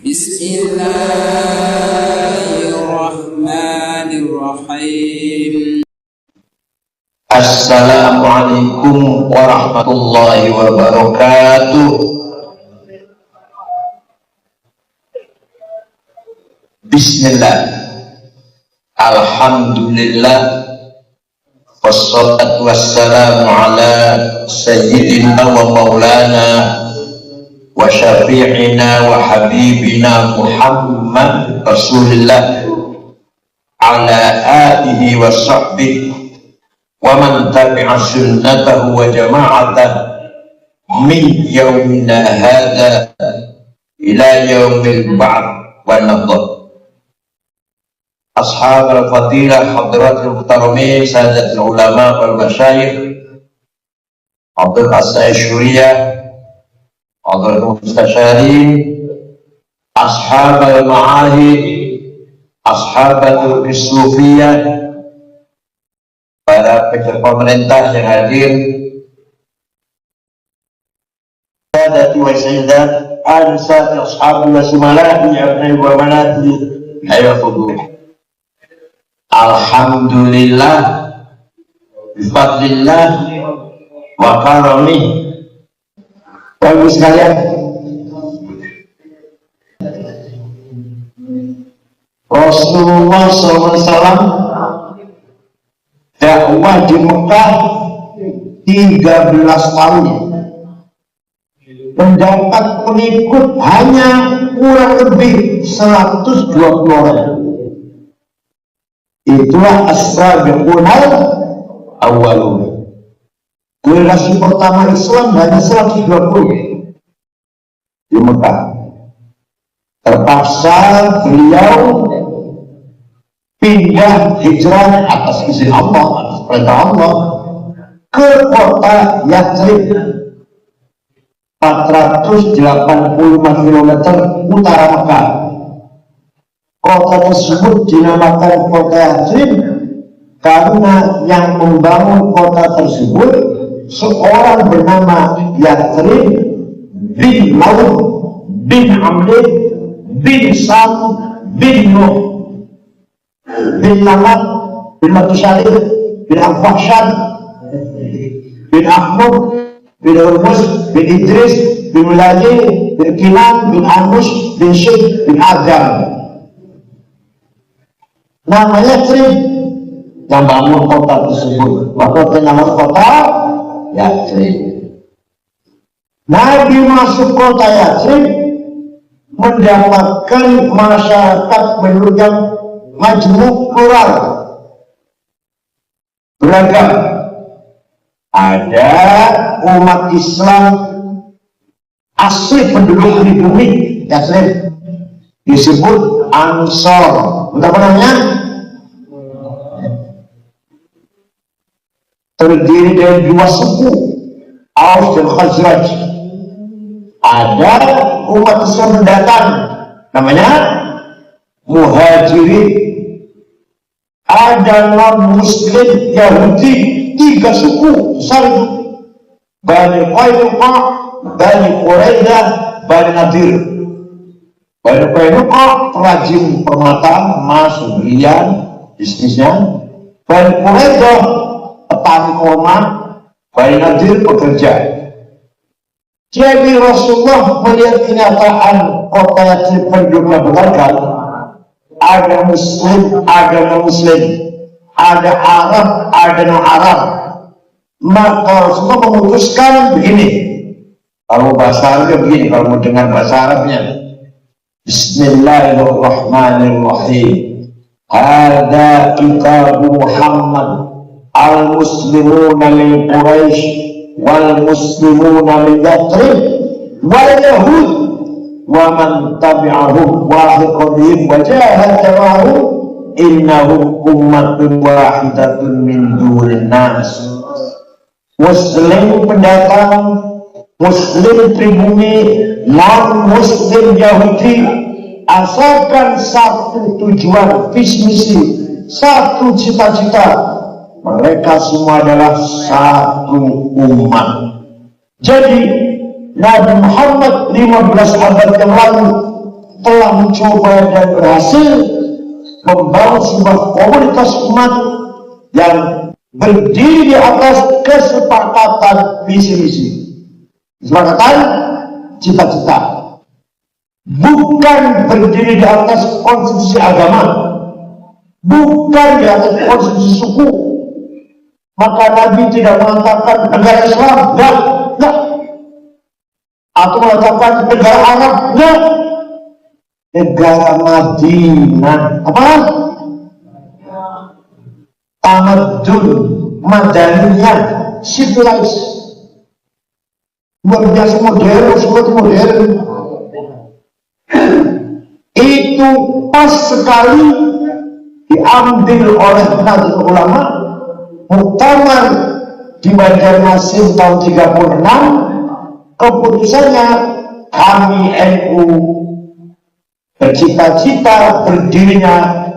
Bismillahirrahmanirrahim. Assalamualaikum warahmatullahi wabarakatuh. Bismillah. Alhamdulillah. Wassalatu wassalamu ala sayyidina wa maulana wa syafi'ina wa habibina Muhammad Rasulullah ala alihi wa sahbihi wa man tabi'a sunnatahu wa jama'atahu min yawmina hadha ila yawmil ba'd wa nadhar. Ashab al-fadilah hadratul muhtaramin sadatul ulama wal masyayikh Abdul Asai Syuriyah Abdul Mustasyarin ashab al-ma'ahid ashabatul kisufiyah, para pejabat pemerintah yang hadir, sadat wa sayyidat, ansat ashabul wasimalahi abnai wa manati hayafuduh. Alhamdulillah bifadlillah wa karamih. Bapak sekalian, Rasulullah SAW dakwah di Mekah 13 tahun, mendapat pengikut hanya kurang lebih 120 orang. Itulah as-sabiqun al-awwalun. Generasi pertama Islam hanya 120 di Mekah. Terpaksa beliau pindah hijrah atas izin Allah, atas perintah Allah, ke kota Yathrib 485 km utara Mekah. Kota tersebut dinamakan kota Yathrib karena yang membangun kota tersebut seorang bernama Yathrib bin Laun bin Amr bin Sam bin Nuh bin Lamat bin Matusalih bin Al-Fahshan bin Ahmud bin Urmus bin Idris bin Mulaji bin Kinan bin Amus bin Syed bin Adam. Namanya Yathrib yang bangun kota tersebut. Waktu nama kota Yathrib. Nabi masuk kota Yathrib mendapatkan masyarakat penduduk majmuk plural, beragam. Ada umat Islam asli penduduk di bumi Yathrib, disebut Ansor. Apa namanya? Terdiri dari dua suku, Aus dan Khazraj. Ada umat Islam pendatang, namanya Muhajirin. Ada non-Muslim Yahudi, tiga suku besar itu, Bani Qainuqa, Bani Quraidah, Bani Nadir. Bani Qainuqa perajin permata, emas, berlian, bisnisnya. Bani Quraidah petani kurma, Bani Nadir pekerja. Jadi Rasulullah melihat kenyataan kota Yathrib penduduknya beragam. Ada Muslim, ada non-Muslim, ada Arab, ada non-Arab. Maka Rasulullah memutuskan begini. Kalau bahasa Arabnya begini, kalau mau dengar bahasa Arabnya, Bismillahirrahmanirrahim. Hadza kitabu Muhammad al-muslimuna min Quraisy wal muslimuna min Yathrib wal yahud wa man tabi'ahum wa hiqadihim wa jahadahum innahum ummatun wahidatun min dunin nas. Muslim pendatang, Muslim pribumi, non-Muslim Yahudi, asalkan satu tujuan, visi misi, satu cita-cita, mereka semua adalah satu umat. Jadi Nabi Muhammad 15 abad yang lalu telah mencoba dan berhasil membangun sebuah komunitas umat yang berdiri di atas kesepakatan visi-misi, kesepakatan cita-cita, bukan berdiri di atas konstitusi agama, bukan di atas konstitusi suku. Maka Nabi tidak mengatakan negara Islam, enggak. Atau mengatakan negara Arab, enggak. Negara Madinah, apa? Tamadun, madaniyah, civilized. Luar biasa modern, semua itu modern. Itu pas sekali diambil oleh Nahdlatul Ulama, muktamar di Banjarmasin tahun 36. Keputusannya, kami NU bercita-cita berdirinya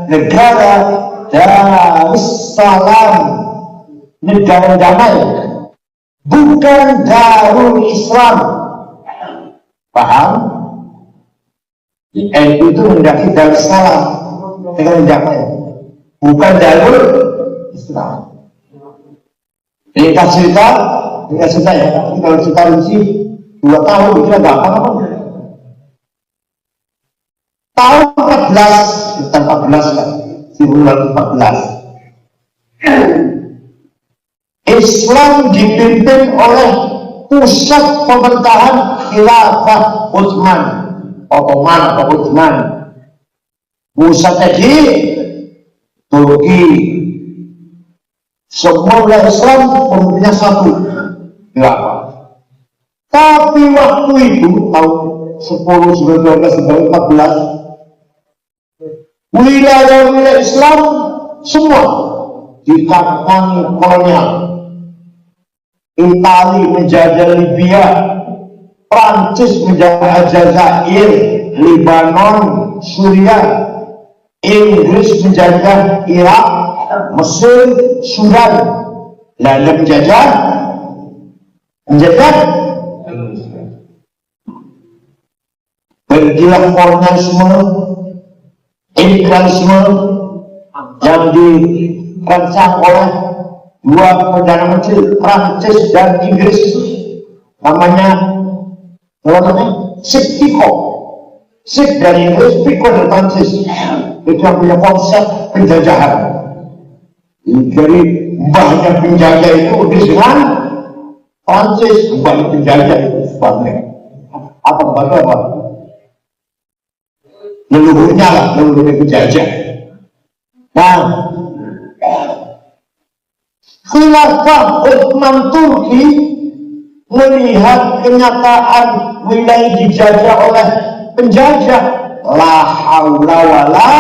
negara Darussalam, negara damai, bukan Darul Islam. Paham? NU itu mendaki Darussalam, negara damai, bukan Darul Islam. Ini cerita ya. Kalau cerita Rusi 2 tahun itu nggak apa-apa. Tahun 14 lah, 1914. Islam dipimpin oleh pusat pemerintahan Khilafah Utsman, Ottoman atau Utsman. Pusatnya di Turki. Semua wilayah Islam pemimpinnya satu, Khilafah. Tapi waktu itu tahun 1914, wilayah-wilayah Islam semua dikampangi kolonial. Itali menjajah Libya, Prancis menjajah Aljazair, Lebanon, Suriah, Inggris menjajah Irak, Mesir, Sudan, lalu menjajah bergilah kolonialisme, imperialisme yang dirancang oleh 2 perdana menteri Prancis dan Inggris, namanya Sik dari Inggris, Pico dari Prancis. Itu yang punya konsep penjajahan. Jadi mbahnya penjajah itu dengan Prancis, mbahnya penjajah itu sebabnya apa? Leluhurnya lah, leluhurnya penjajah. Nah, Khilafah Utsman Turki melihat kenyataan wilayah dijajah oleh penjajah, la haula wala,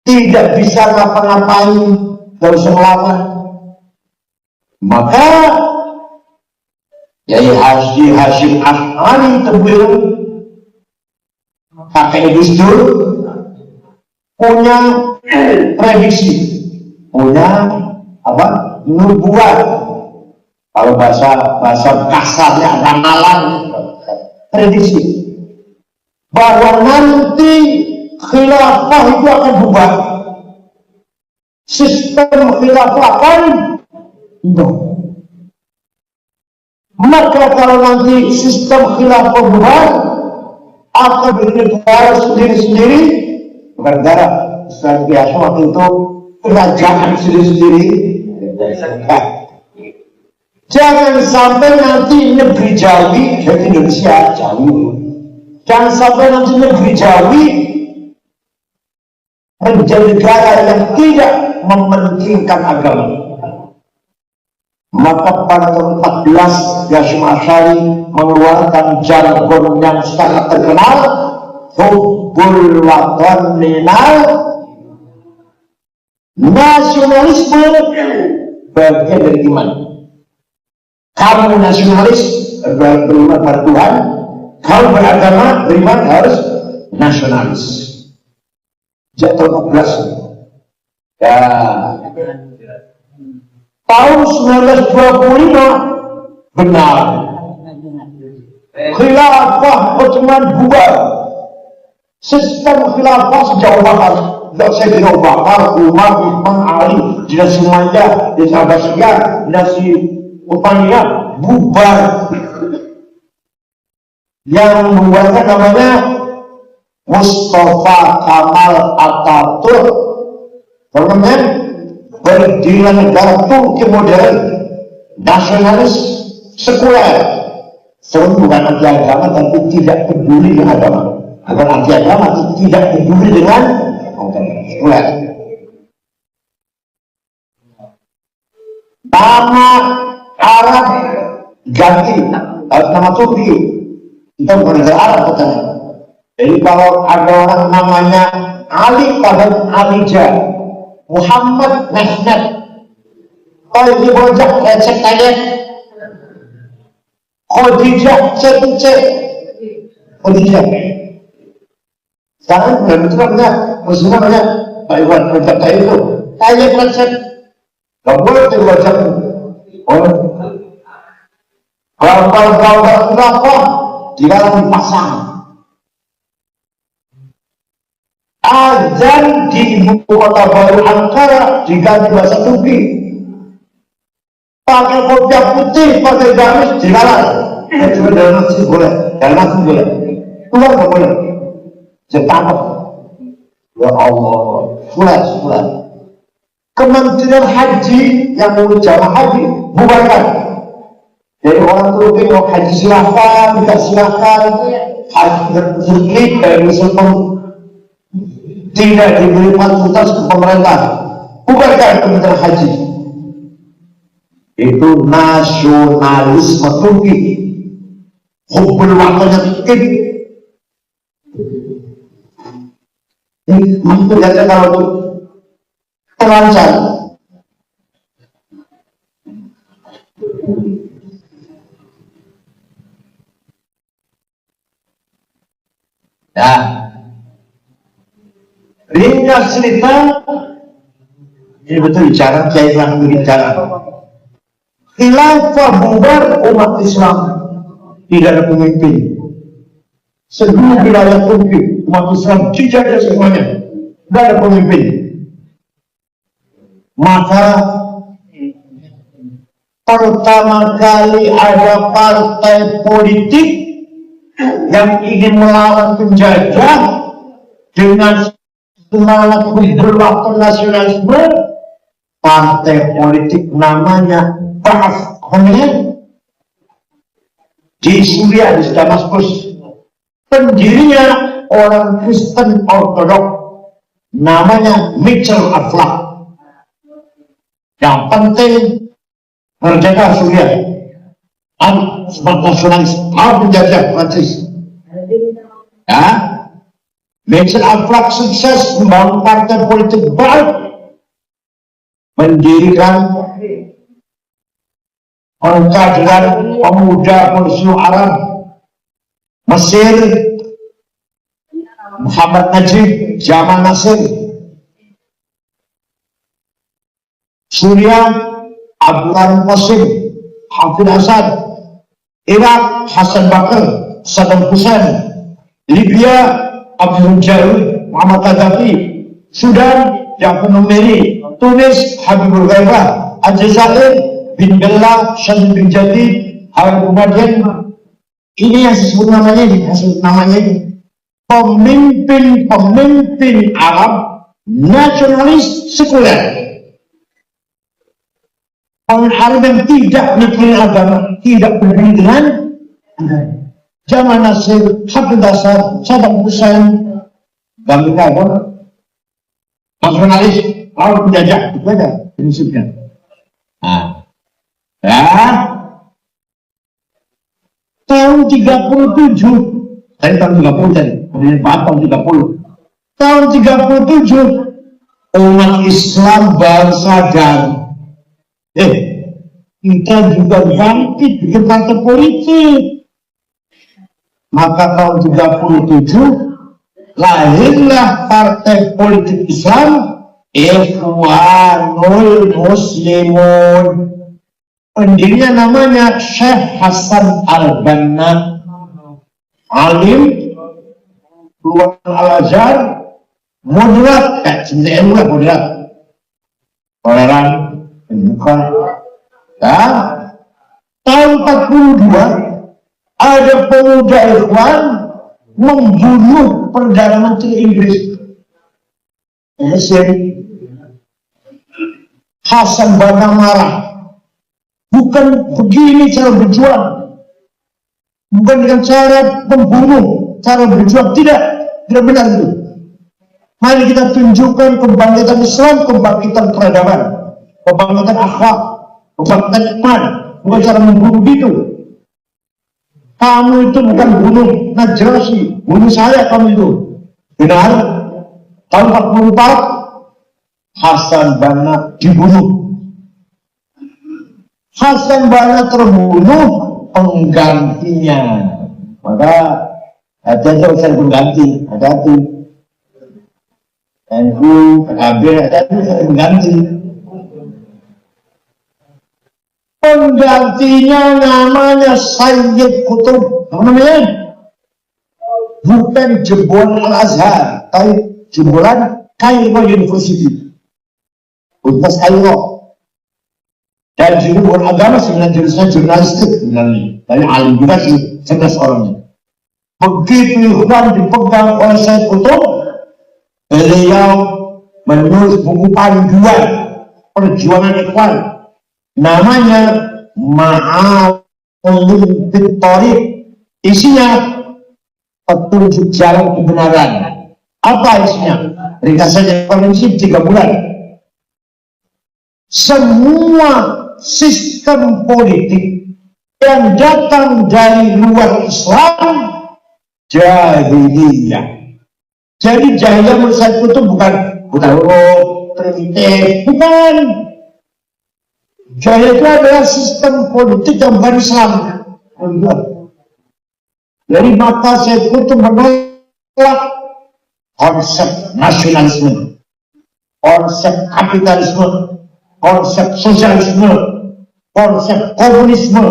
tidak bisa ngapa-ngapain, gak usah melawan. Maka Yai Haji Hashim Ash'ari Tebing, kakek Gus Dur, punya prediksi, punya apa? Nubuat. Kalau bahasa kasarnya ramalan, prediksi bahwa nanti khilafah itu akan berubah, sistem khilafah akan berubah. Maka kalau nanti sistem khilafah berubah, akan bernegara sendiri-sendiri, bukan negara, biasa waktu itu kerajaan sendiri-sendiri. Jangan sampai nanti negeri Jawi, jadi Indonesia Jawi. Jangan sampai nanti negeri Jawi menjadi negara yang tidak mementingkan agama. Maka pada tahun 14 Hashim Ash'ari mengeluarkan jargon yang sangat terkenal, hubbul watan minal, nasionalisme bagian dari iman. Kamu nasionalis beriman pada Tuhan, kamu beragama beriman harus nasionalis. Jatuh 14 ya. Tahun 1925 benar khilafah Utsman bubar. Sistem khilafah sejauh batas. Sayyidina Abu Bakar, Umar, Utsman, Ali, dinasti Umayyah, dinasti Abbasiyah, dinasti Utsmaniyah bubar. Yang membuatnya namanya Mustafa Kemal Atatürk. Teman-teman, berdirinya negara Turki modern, nasionalis, sekuler. Seorang bukan anti agama tapi tidak peduli dengan agama. Bukan anti agama tapi tidak peduli dengan sekuler. Nama Arab ganti, nama Turki. Kita bukan negara Arab katanya. Jadi kalau ada orang namanya Ali pada Alija, Muhammad Mehmet, oh ini bocah lecek aja, Khadijah cek Khadijah. Sekarang belum itu namanya Muslim namanya Pak Iwan bocah kayak itu, kayak lecek, nggak boleh itu bocah. Oh, kalau kenapa dia dipasang? Azan di ibu kota baru Ankara diganti bahasa Turki. Pakai kopiah putih, pakai gamis dilarang. Cuma dalam masjid boleh, dalam masjid boleh. Keluar nggak boleh. Setangkap. Ya Allah, fulan. Kementerian Haji yang mengurus jamaah haji bubarkan. Jadi orang Turki mau haji silakan, tidak silakan. Haji Turki dari Sultan tidak diberi fasilitas ke pemerintah. Bubarkan Kementerian Haji. Itu nasionalisme Turki. Hubbul watannya Turki. Ini maksudnya lihatnya kalau itu terlancar. Ya. Ringkas cerita, ini betul bicara, saya langsung bicara. Khilafah bubar umat Islam, tidak ada pemimpin. Seluruh wilayah Turki, umat Islam dijajah semuanya, tidak ada pemimpin. Maka pertama kali ada partai politik yang ingin melawan penjajah dengan semangat hubbul watan nasionalisme. Partai politik namanya Ba'ath di Suriah, di Damaskus. Pendirinya orang Kristen Ortodok, namanya Mitchell Aflaq. Yang penting merdeka Suriah, sebagai nasionalis, mau penjajah Prancis. Ya, Mitchell Aflaq sukses membangun partai politik Ba'ath, mendirikan pengkaderan pemuda seluruh Arab, Mesir, Muhammad Najib, Jamal Nasir, Suriah, Abdullah Qasim, Hafid Asad, Irak, Hasan Bakr, Saddam Hussein, Libya, Abdul Jalil, Muhammad Gaddafi, Sudan, Jafar Numeri, Tunis, Habibur Ghaibah, Aljazair, bin Bella, Syed bin Jadid, Harun Umadian. Ini yang disebut namanya ini. Pemimpin Arab nasionalis sekuler. Orang Arab yang tidak memiliki agama, tidak peduli dengan Jamal Nasir, Hafid Asad, Saddam Hussein, dan mereka nasionalis, lawan penjajah, itu aja prinsipnya. Tahun 37, saya tahun 30 tadi, tahun 30. Tahun 37, umat Islam baru sadar, kita juga bangkit bikin partai politik. Maka tahun 37 lahirlah partai politik Islam, Ikhwanul Muslimun. Pendirinya namanya Syekh Hasan Al-Banna. alim, lulusan Al-Azhar, moderat, CDM lah moderat, toleran, terbuka. Ya, tahun 42 ada pemuda Ikhwan membunuh Perdana Menteri Inggris Hasan Banna marah. Bukan begini cara berjuang, bukan dengan cara membunuh, cara berjuang, tidak benar itu. Mari kita tunjukkan kebangkitan Islam, kebangkitan peradaban, kebangkitan akhlak, kebangkitan iman, bukan cara membunuh itu. Kamu itu bukan bunuh Najrasi, bunuh saya kamu itu. Benar? Tahun 44 Hasan Banna dibunuh. Hasan Banna terbunuh, penggantinya. Maka ada saya pengganti, hati-hati. NU, PKB, hati-hati saya pengganti. Penggantinya namanya Sayyid Qutb. Apa namanya? Bukan jebolan Al-Azhar, tapi jebolan Cairo University. Universitas Cairo. Dan juga bukan agama, sebenarnya jurusan jurnalistik sebenarnya. Tapi alim juga sih, cerdas orangnya. Begitu Ikhwan dipegang oleh Sayyid Qutb, beliau menulis buku panduan perjuangan Ikhwan. Namanya Ma'alim fit Thariq. Isinya petunjuk jalan kebenaran. Apa isinya? Ringkas saja, konvensi 3 bulan. Semua sistem politik yang datang dari luar Islam jahiliyah. Jadi jahiliyah menurut saya itu bukan primitif, bukan. Jahiliyah itu adalah sistem politik yang bukan Islam. Dari mata saya itu menolak konsep nasionalisme, konsep kapitalisme, konsep sosialisme, konsep komunisme,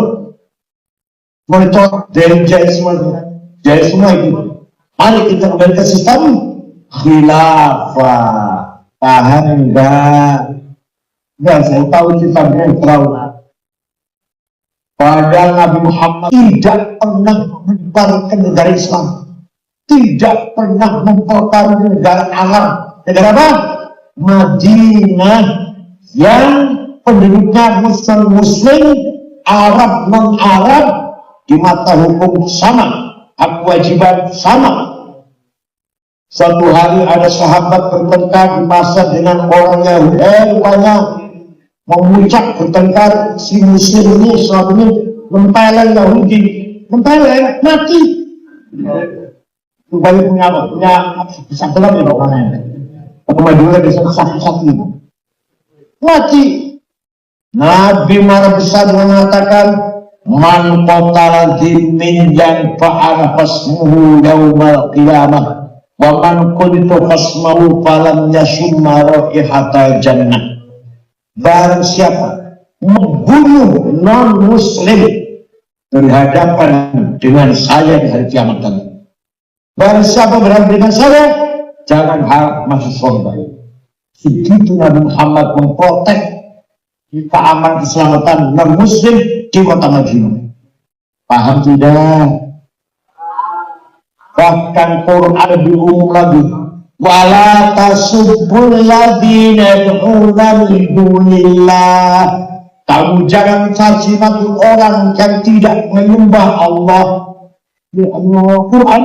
menolak dari Jainisme itu. Mari kita kembali ke sistem khilafah. Paham enggak? Ya, saya tahu kita netral. Padahal Nabi Muhammad tidak pernah menyebarkan negara Islam, tidak pernah mempertaruhkan negara Arab. Negara apa? Madinah, yang penduduknya Muslim, Arab, non-Arab, di mata hukum sama, hak kewajiban sama. Suatu hari ada sahabat bertengkar di masa dengan orang Yahudi, rupanya memuncak bertengkar, si Muslim ini suatu ini lempeleng Yahudi, lempeleng, mati. Rupanya punya apa? Punya bisa gelap ya bapaknya. Kemudian bisa sakit-sakit. Mati. Nabi marah besar mengatakan, man qatala dhimmin yang fa'ala fasmuhu yawmal qiyamah wa man qultu fasmuhu falam yashumma ra'ihatal jannah. Barang siapa membunuh non-muslim berhadapan dengan saya di hari kiamat nanti. Barang siapa berhadapan dengan saya, jangan harap masuk surga. Segitu Nabi Muhammad memprotek keamanan keselamatan non-muslim di kota Madinah. Paham tidak? Bahkan Quran diumum lagi, wala tasubbul ladzina yad'una min dunillah. Kamu jangan caci maki orang yang tidak menyembah Allah. Ya Allah, Quran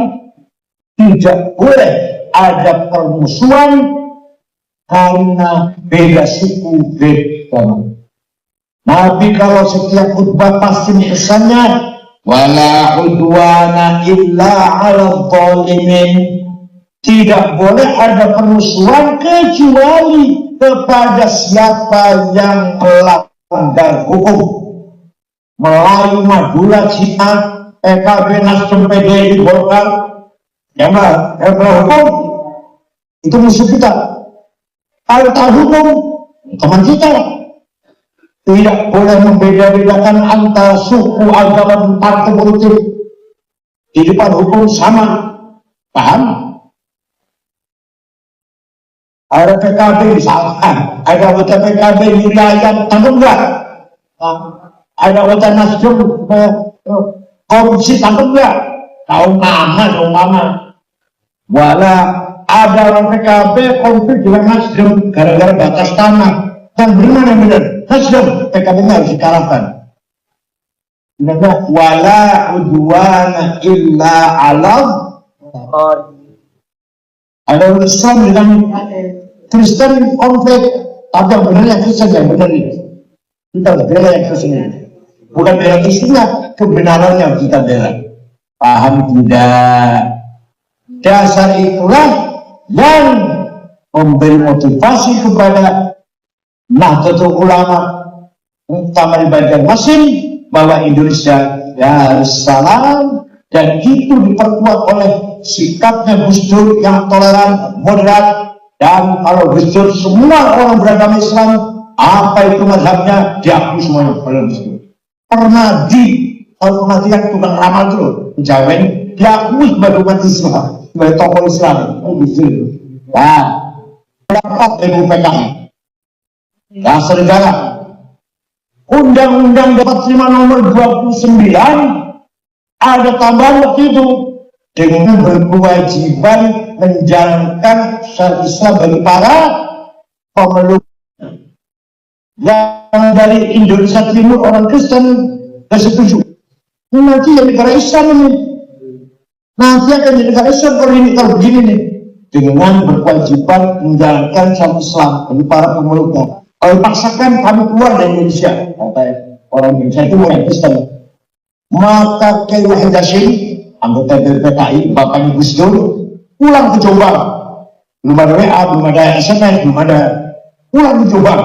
tidak boleh ada permusuhan karena beda suku, beda. Nabi kalau setiap khutbah pasti pesannya, wala udwana illa 'alal zalimin. Tidak boleh ada permusuhan kecuali kepada siapa yang melanggar hukum. Melayu, Madura, Cina, PKB, Nasdem, PDI, Golkar, yang melanggar hukum itu musuh kita. Kalau tahu hukum, teman kita. Tidak boleh membeda-bedakan antara suku, agama, dan partai politik. Di depan hukum sama. Paham? Ada PKB misalkan, ada anggota PKB wilayah tanggung enggak? Ada anggota Nasdem korupsi tanggung enggak? Tahu mama. Wala ada orang PKB konflik dengan Nasdem gara-gara batas tanah. Dan bagaimana benar? Nasdem PKB-nya harus dikalahkan. Wala udwana illa alam. Ada Islam dengan Kristen konflik, tapi yang benar yang Kristen yang benar ini. Kita bela yang Kristen ini. Bukan bela Kristennya, kebenarannya kita bela. Paham tidak? Dasar itulah yang memberi motivasi kepada Nahdlatul Ulama, terutama di Banjarmasin, bahwa Indonesia harus salam, dan itu diperkuat oleh sikapnya Gus Dur yang toleran, moderat, dan kalau Gus Dur semua orang beragama Islam, apa itu mazhabnya, diakui semuanya oleh Gus Dur. Pernah kalau kematian tukang ramal itu Jawen, diakui sebagai umat Islam, sebagai tokoh Islam, Gus Dur. Nah, pendapat dari PKI, dasar negara, Undang-Undang 45 nomor 29 ada tambahan waktu itu dengan berkewajiban menjalankan syariat Islam bagi para pemeluk yang dari Indonesia Timur orang Kristen dan setuju. Nanti yang negara Islam ini, nanti akan jadi negara Islam kalau begini nih, dengan berkewajiban menjalankan syariat Islam bagi para pemeluknya. Kalau dipaksakan kami keluar dari Indonesia, kata orang Indonesia itu orang Kristen. Maka Kiai Wahid Hasyim, anggota PKI, bapaknya Gus Dur, pulang ke Jombang. Belum ada WA, belum ada SMS, belum ada. Pulang ke Jombang,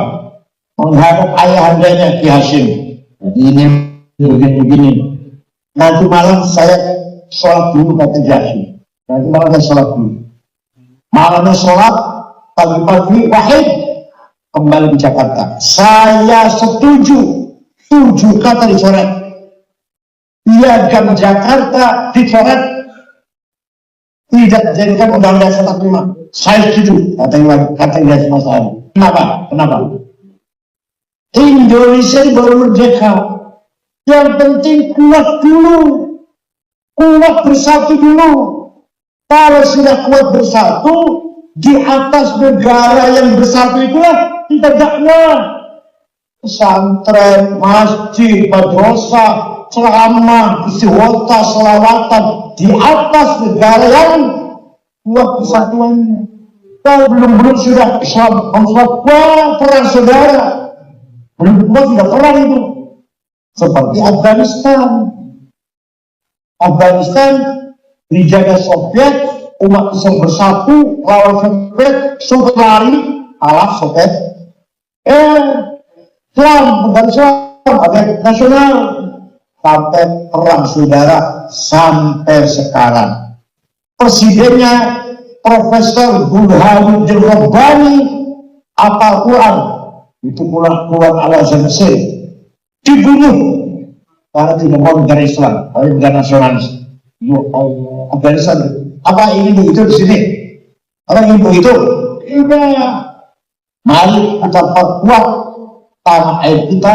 menghadap ayahandanya Kiai Hasyim. Jadi ini begini. Nanti malam saya sholat dulu, kata Kiai Hasyim. Nanti malam saya sholat dulu. Malamnya sholat, pagi-pagi Wahid kembali ke Jakarta. Saya setuju, 7 kata dicoret. Piagam Jakarta dicoret, tidak dijadikan Undang-Undang 45. Saya setuju, kata Ilyas Masalah. Kenapa? Indonesia baru merdeka. Yang penting kuat dulu, kuat bersatu dulu. Kalau sudah kuat bersatu, di atas negara yang bersatu itulah kita dakwah. Pesantren, masjid, madrasah, ceramah, istighosah, selawatan di atas negara yang kuat persatuannya. Kalau belum sudah Islam, perang saudara, belum sudah perang itu. Seperti Afghanistan dijaga Soviet, umat Islam bersatu lawan Soviet lari, kalah Soviet. Islam, ada nasional, sampai perang saudara sampai sekarang. Presidennya Profesor Burhanuddin Rabbani apal Quran itu Quran Al-Azhar Mesir dibunuh karena tidak mau negara Islam, negara nasionalis. Ya Allah, Afghanistan apa ini begitu di sini? Apa ini begitu? Tidak. Mari kita perkuat tanah air kita,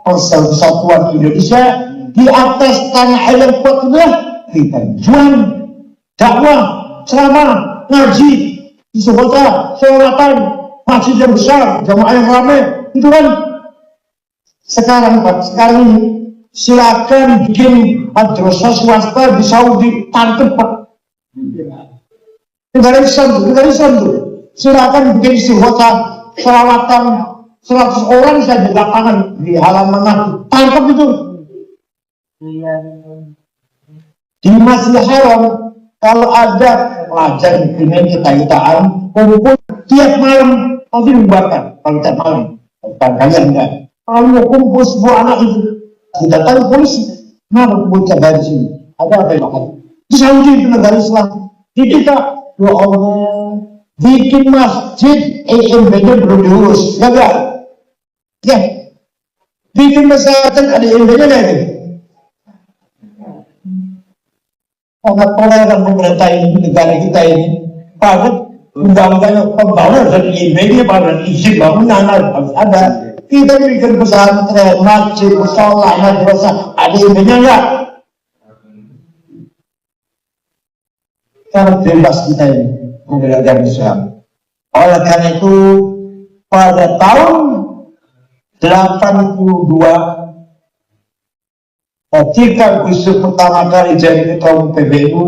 persatuan Indonesia. Di atas tanah air yang kuat itulah kita jual dakwah, ceramah, ngaji, istighosah, sholatan, masjid yang besar, jamaah yang ramai, itu kan. Sekarang ini silakan bikin madrasah swasta di Saudi, tangkep Pak. Negara Islam tuh, silakan bikin istighosah, sholawatan, 100 orang saja lapangan di halaman, tangkep itu. Di Masjidil Haram kalau ada pelajar bikin kita-kitaan kumpul tiap malam nanti dibubarkan. Kalau tiap malam bukan kalian enggak, kalau kumpul sebuah anak itu kita tahu polisi mana bocah dari sini ada apa yang di Saudi itu negara Islam di kita. Ya Allah, bikin masjid EMB-nya belum diurus gagal ya, bikin masyarakat ada EMB-nya lagi. sangat toleran pemerintah ini, negara kita ini. Pada undang-undang pembangunan dan media pada izin bangunan harus ada. Kita bikin pesantren, masjid, musola, madrasah, ada izinnya enggak? Karena bebas kita ini menjalankan Islam. Oleh karena itu pada tahun 82 ketika Gus Dur pertama kali jadi ketua umum PBNU,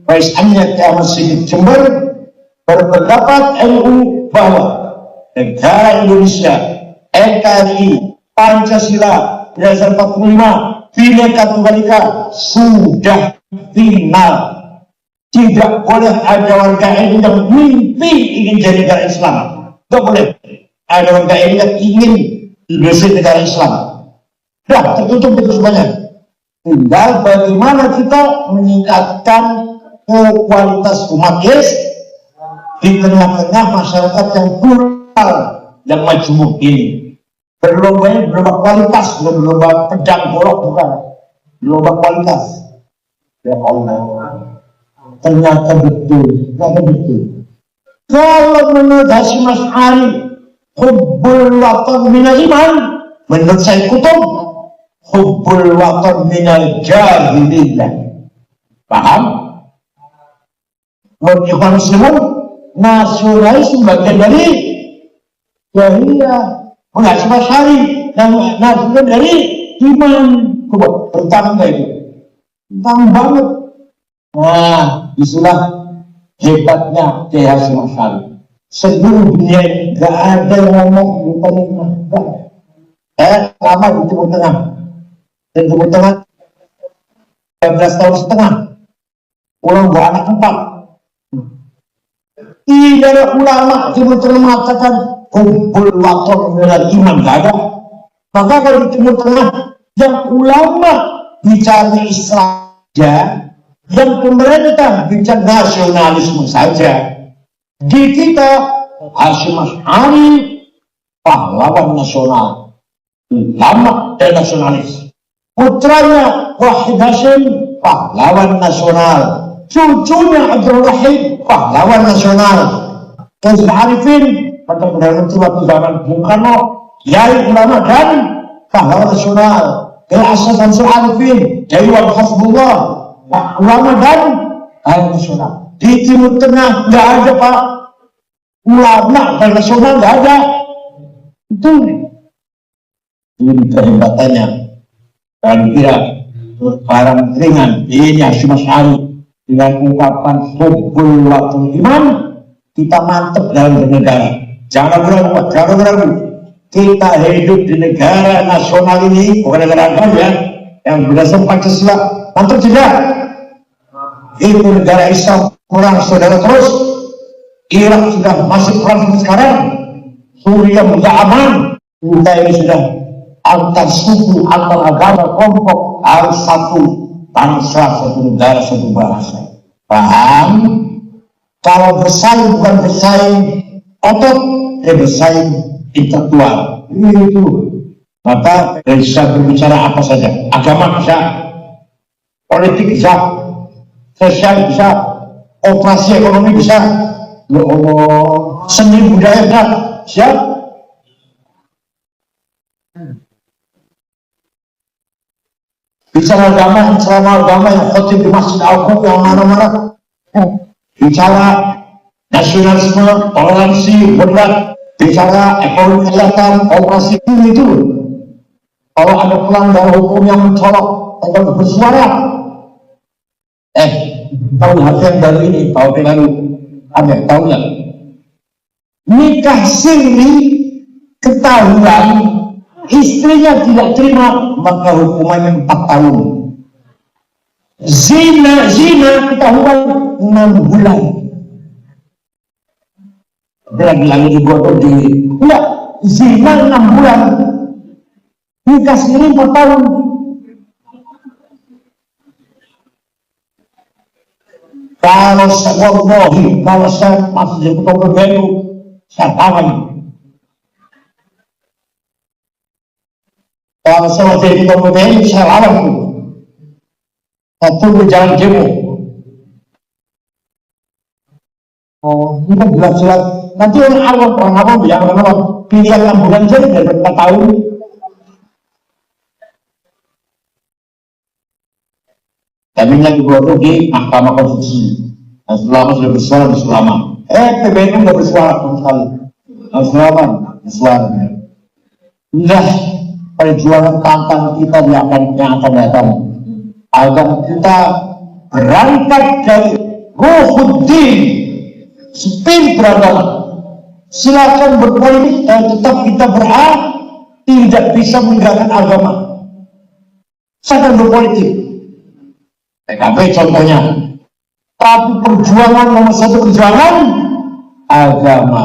Rais Amir Ahmad Sigit Jember berpendapat NU bahwa negara Indonesia, NKRI, Pancasila, Dasar 45, Bhinneka Tunggal Ika sudah final. Tidak boleh ada warga NU yang mimpi ingin jadi negara Islam. Tidak boleh ada warga NU yang ingin Indonesia negara Islam. Sudah tertutup itu semuanya. Tinggal bagaimana kita meningkatkan kualitas umat di tengah-tengah masyarakat yang plural, yang majmuk ini. Berlomba kualitas, bukan berlomba pedang golok, bukan. Berlomba kualitas. Ya Allah. Ternyata betul. Kalau menurut Hasyim Asy'ari, hubbul watan minal iman, menurut Sayyid Qutb, hubbul watan minal jahiliyah. Paham? Menurut Ikhwan Muslimun, nasionalis bagian dari jahiliyah. Menurut Hasyim Asy'ari, nasionalis dari iman. Coba, bertambah itu. Bertambah banget. Nah, itulah hebatnya Kiai Hasyim Asy'ari. Seluruh dunia ini gak ada yang ngomong bukan iman. Lama di Timur Tengah. Dan Timur Tengah 13 tahun setengah. Ulang buah anak 4. Tidak ada ulama Timur Tengah mengatakan hubbul watan minal iman, gak ada. Maka kalau di Timur Tengah yang ulama bicara Islam saja, yang pemerintah bicara nasionalisme saja. Di kita Hasyim Asy'ari pahlawan nasional, ulama dan nasionalis. Putranya Wahid Hasyim pahlawan nasional, cucunya Abdul Wahid pahlawan nasional. Kiai Arifin pada Perdana Menteri waktu zaman Bung Karno, Kiai ulama dan pahlawan nasional. Kiai Asy Syamsul Arifin, Kiai Wahid Hasbullah, ulama dan nasional. Di Timur Tengah nggak ada Pak, ulama dan nasional nggak ada. Itu ini kehebatannya. Dan kira barang ringan ini Hasyim Asy'ari dengan ungkapan hubbul watan iman, kita mantap dalam bernegara. Jangan ragu. Kita hidup di negara nasional ini, bukan negara agama ya, yang berdasarkan Pancasila. Mantap tidak? Itu negara Islam kurang saudara terus. Irak sudah masih perang sampai sekarang. Suriah juga aman. Kita ini sudah antar suku, antar agama, kelompok harus satu bangsa, satu negara, satu bahasa. Paham? Kalau bersaing bukan bersaing otot, bersaing intelektual. Itu. Maka bisa berbicara apa saja. Agama bisa, politik bisa, sosial bisa, operasi ekonomi bisa, seni budaya bisa, siap. Bicara agama yang khotib di Masjid Al-Qur'an yang mana-mana. Bicara nasionalisme, toleransi, berat. Bicara ekonomi kesehatan, operasi itu. Kalau ada pelanggar hukum yang mencolok atau bersuara, tahun yang baru ini, tahun yang lalu, ada tahu nggak? Nikah siri ketahuan istrinya tidak terima, maka hukumannya 4 tahun. Zina ketahuan 6 bulan. Lagi digodok di, enggak, zina 6 bulan. Nikah siri 4 tahun. Kalau saya masih jadi ketua PBNU, saya tahu. Kalau saya jadi ketua PBNU, saya lawan. Saya tunggu jalan demo. Oh, ini kan jelas-jelas. Nanti orang awam bilang pilihan 6 bulan saja dari 4 tahun. Tapi lagi berlaku di Mahkamah Konstitusi. Nah, selama sudah bersuara, bersuara. PBNU nggak bersuara sama sekali. Bersuara. Nah, perjuangan tantang kita yang akan datang. Agar kita berangkat dari Ruhuddin, spin beragama. Silakan berpolitik dan tetap kita tidak bisa meninggalkan agama. Silakan berpolitik. PKB contohnya. Tapi perjuangan nomor satu perjuangan agama.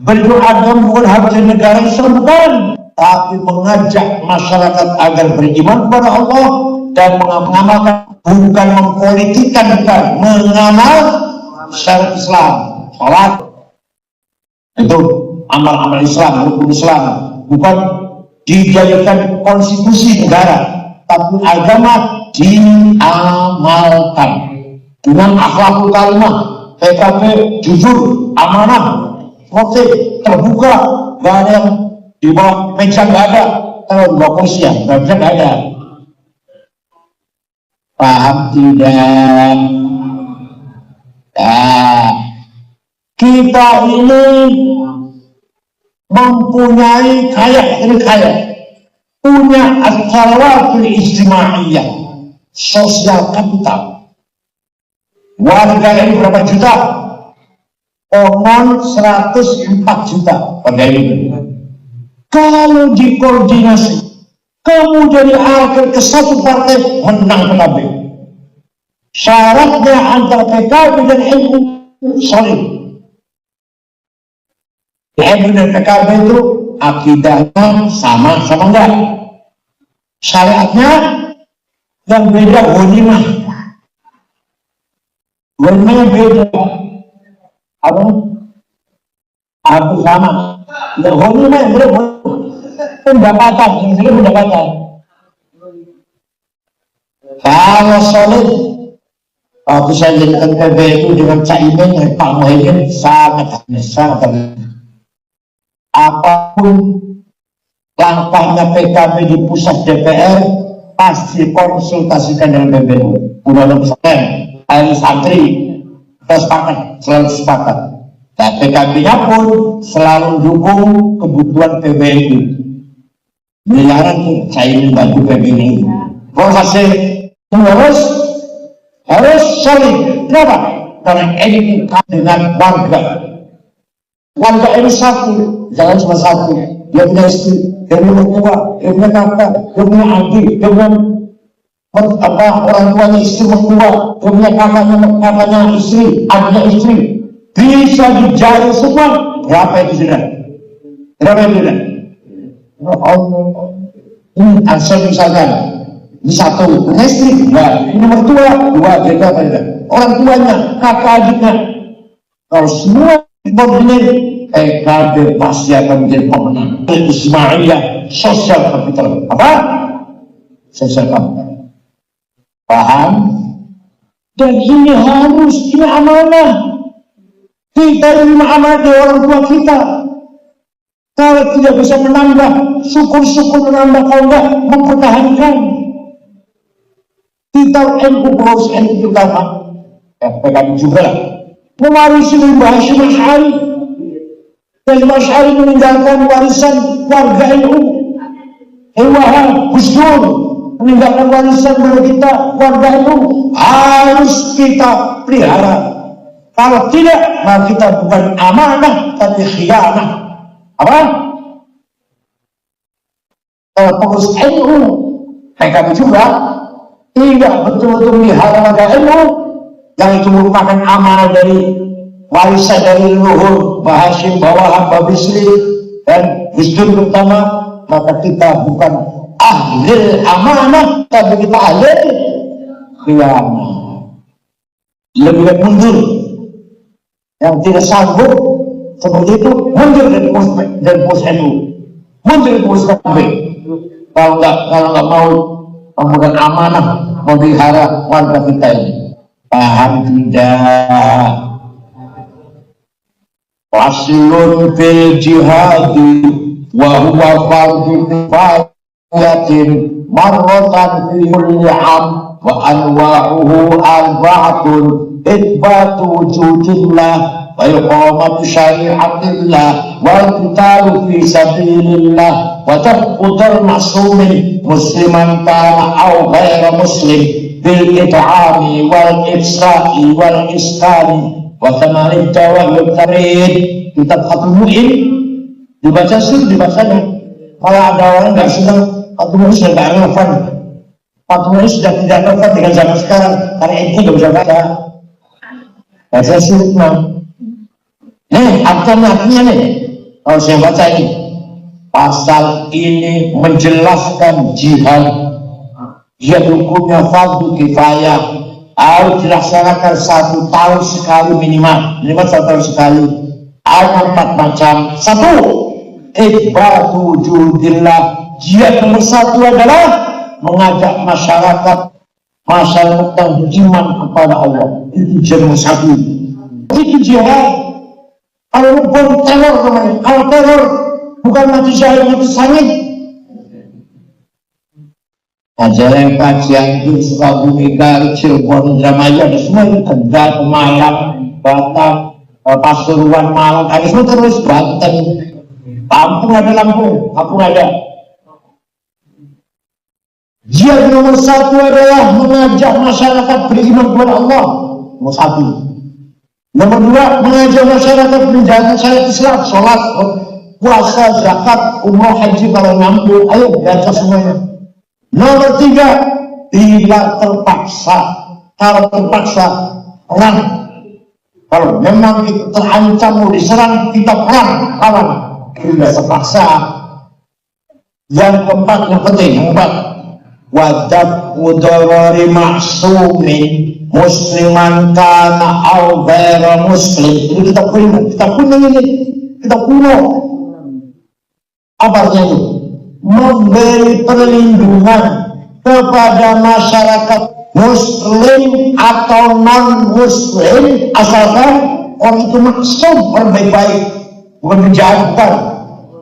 Beragama bukan harga negara Islam bukan, tapi mengajak masyarakat agar beriman kepada Allah dan mengamalkan, bukan mempolitikkan, bukan mengamal syariat Islam, sholat itu amal-amal Islam, hukum Islam, bukan dijadikan konstitusi negara, tapi agama diamalkan dengan akhlakul karimah. PKB jujur, amanah, terbuka, gak ada yang di bawah meja, gak ada. Kalau di bawah kursi ya, gak ada. Paham tidak? Nah, kita ini mempunyai punya as-salawatul ijtimaiyah, sosial kapital. Warga ini berapa juta? Konon 104 juta pada ini. Kalau dikoordinasi, kamu dari akhir ke satu partai menang PKB. Syaratnya antara PKB dan NU solid. NU dan PKB itu akidahnya sama enggak? Syariatnya yang beda ghanimah. Ghanimahnya beda. Apa sama? Ya ghanimah yang beda. Pendapatan, ini pendapatan. Kalau solid, waktu saya jadikan PBNU dengan Caimin dan Pak Muhyiddin sangat. Apapun langkahnya PKB di pusat DPR pasti konsultasikan dengan PBNU. Udah pesantren, ahli santri, kita selalu sepakat. Nah, PKB-nya pun selalu dukung kebutuhan PBNU. Miliaran Caimin bantu PBNU. Proses harus solid. Kenapa? Karena ini dengan warga ini satu, jangan cuma satu. Dia punya istri, dia punya mertua, dia punya kakak, dia punya adik, dia punya orang tuanya istri mertua, dia punya kakaknya istri, adiknya istri. Bisa dijari semua. Berapa itu sudah? Ini asal misalkan ini satu, punya istri, ini mertua, dua, beda. Orang tuanya, kakak adiknya. Kalau semua koordinir, PKB pasti akan menjadi pemenang. Ismailiyah, sosial kapital. Apa? Sosial kapital. Paham? Dan ini amanah. Kita ini amanah dari orang tua kita. Kalau tidak bisa menambah, syukur-syukur menambah. Kalau enggak, mempertahankan. Kita NU terus NU utama. PKB juga lah. Mewarisi Mbah Hasyim Asy'ari. Dan Mbah Asy'ari meninggalkan warisan warga NU. Wahab, Gus Dur meninggalkan warisan dari kita warga NU. Harus kita pelihara. Kalau tidak, maka kita bukan amanah, tapi khianah. Apa? Kalau pengurus NU, PKB juga tidak betul-betul melihara warga NU, yang itu merupakan amanah dari warisan dari leluhur Mbah Hasyim, Mbah Wahab, Mbah Bisri, dan Gus Dur terutama, maka kita bukan ahli amanah, tapi kita ahli khianah. Lebih baik mundur. Yang tidak sanggup seperti itu mundur dari pos NU, mundur dari pos PKB. Kalau nggak mau memegang amanah, memelihara warga kita ini. Paham tidak? Faslun fil jihadi wa huwa fardu kifayatin marratan fi kulli am wa anwa'uhu arba'atun ithbatu wujudillah wa iqamatu syari'atillah wal qitalu fi sabilillah wa taqdir masumin musliman kana aw ghaira muslim bil it'ami wal ifsa'i wal iskani wa tamarid jawahir tarid. Kitab Fathul Mu'in dibaca sih, dibacanya. Kalau ada orang nggak senang Fathul Mu'in sudah nggak relevan, Fathul Mu'in sudah tidak relevan dengan zaman sekarang karena ini nggak bisa baca sulit mah. Artinya nih, kalau saya baca ini, pasal ini menjelaskan jihad hukumnya fardu kifayah, harus dilaksanakan 1 tahun sekali minimal 1 tahun sekali. Ada 4 macam. 1, itsbatu wujudillah. Jihad nomor 1 adalah mengajak masyarakat tentang beriman kepada Allah. Itu jihad nomor 1. Itu jihad. Kalau bom teror namanya. Kalau teror bukan mati syahid, mati sangit. Ajaran kajian itu Sukabumi, Garut, Cirebon, Indramayu, ada semua itu, Kendal, Pemalang, Batam, Pasuruan, Malang, ada semua terus, Banten, Lampung ada, Lampung ada. Jihad nomor 1 adalah mengajak masyarakat beriman kepada Allah, nomor 1. Nomor 2, mengajak masyarakat menjalankan syariat Islam, sholat, puasa, zakat, umrah, haji kalau mampu, ayo diajak semuanya. Nomor 3, tidak terpaksa. Kalau terpaksa, perang. Kalau memang kita terancam mau diserang, kita perang, lawan. Tidak terpaksa. Yang keempat, yang penting, wajib mudharari maksumin musliman kana au ghaira muslim. Ini kita kuning ini, kita kuno. Apa artinya itu? Memberi perlindungan kepada masyarakat muslim atau non muslim asalkan orang itu maksum, orang baik-baik, bukan penjahat,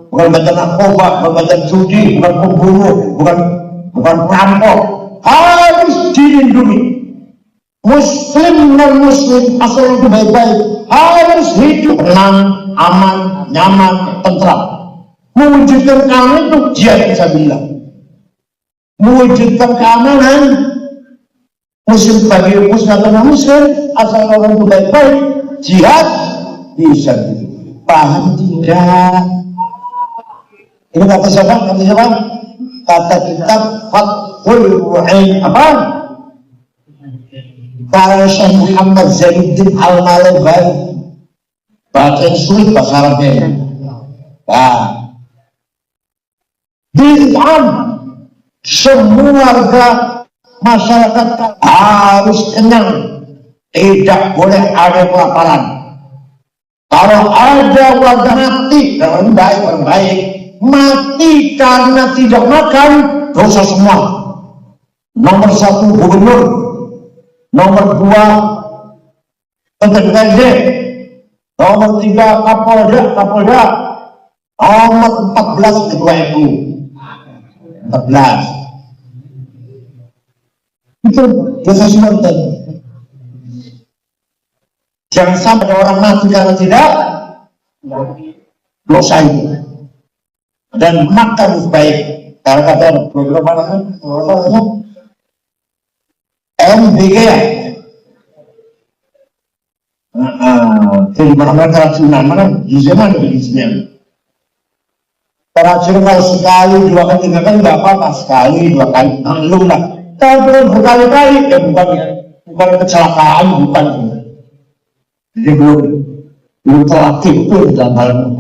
bukan badan narkoba, bukan badan judi, bukan pembunuh, bukan perampok. Harus dilindungi. Muslim non muslim asal itu baik-baik, harus hidup tenang, aman, nyaman, tentram. Mewujudkan keamanan itu jihad fisabilillah. Mewujudkan keamanan muslim bagi muslim atau non muslim asal orang itu baik-baik, jihad fisabilillah. Paham tidak? Ini kata siapa? Kata kitab Fathul Mu'in. Apa? Karya Syekh Muhammad Zainuddin Al-Malabari. Bahasa sulit bahasa Arabnya. Nah, Bil'am, semua warga masyarakat harus kenyang, tidak boleh ada kelaparan. Kalau ada warga mati, orang baik, mati karena tidak makan, dosa semua. Nomor 1 gubernur, nomor 2 menteri PJ, nomor 3 Kapolda, nomor 14 ketua MU. 14 itu dosa semua. Jangan sampai orang mati karena tidak dosa itu. Dan makan baik. Karena kata program MBG ya. Jadi mana keracunan, mana di zaman begini. Keracunan kalau sekali, 2 kali, 3 kali nggak apa-apa, sekali, 2 kali, belum lah. Kalau berkali-kali, ya bukan kecelakaan, bukan. Jadi belum terlatih itu dalam hal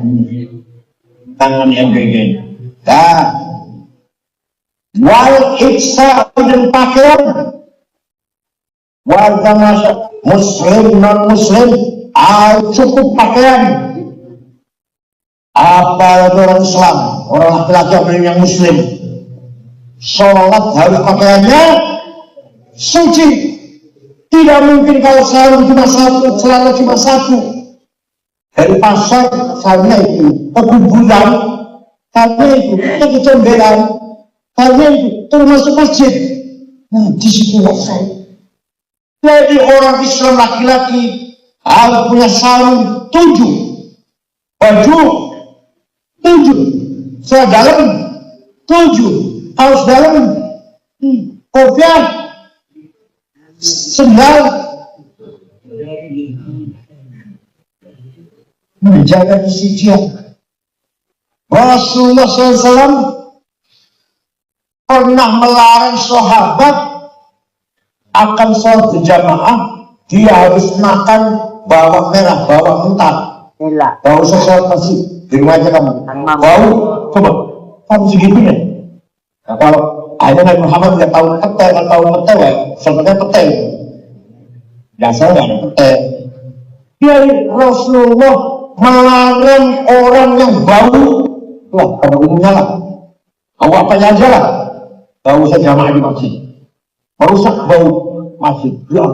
tangan yang begini. Nah, wal iksa dan pakaian warga masyarakat muslim non muslim cukup pakaian. Apa orang Islam, orang laki-laki yang muslim, sholat harus pakaiannya suci. Tidak mungkin kalau selalu cuma satu. Dari pasar, karena itu, ke kuburan, karena itu, ke kecomberan, karena itu, termasuk masjid. Nah, di situ saya. Jadi orang Islam laki-laki harus punya sarung 7, baju 7, celana dalam 7, kaos dalam, kopiah, sendal, menjaga kesucian. Rasulullah SAW pernah melarang sahabat akan sholat berjamaah, dia harus makan bawang merah, bawang mentah. Bau sholat masih di rumah aja kamu. Bau, coba kamu segitunya. Nah, kalau ada Nabi Muhammad nggak tahu petai, nggak tahu petai, ya sholatnya petai. Dasar nggak ada petai. Dia Rasulullah melarang orang yang bau, lah pada umumnya lah. Bau apanya aja lah. Bau sejamaah di masjid. Merusak bau masjid. Ya.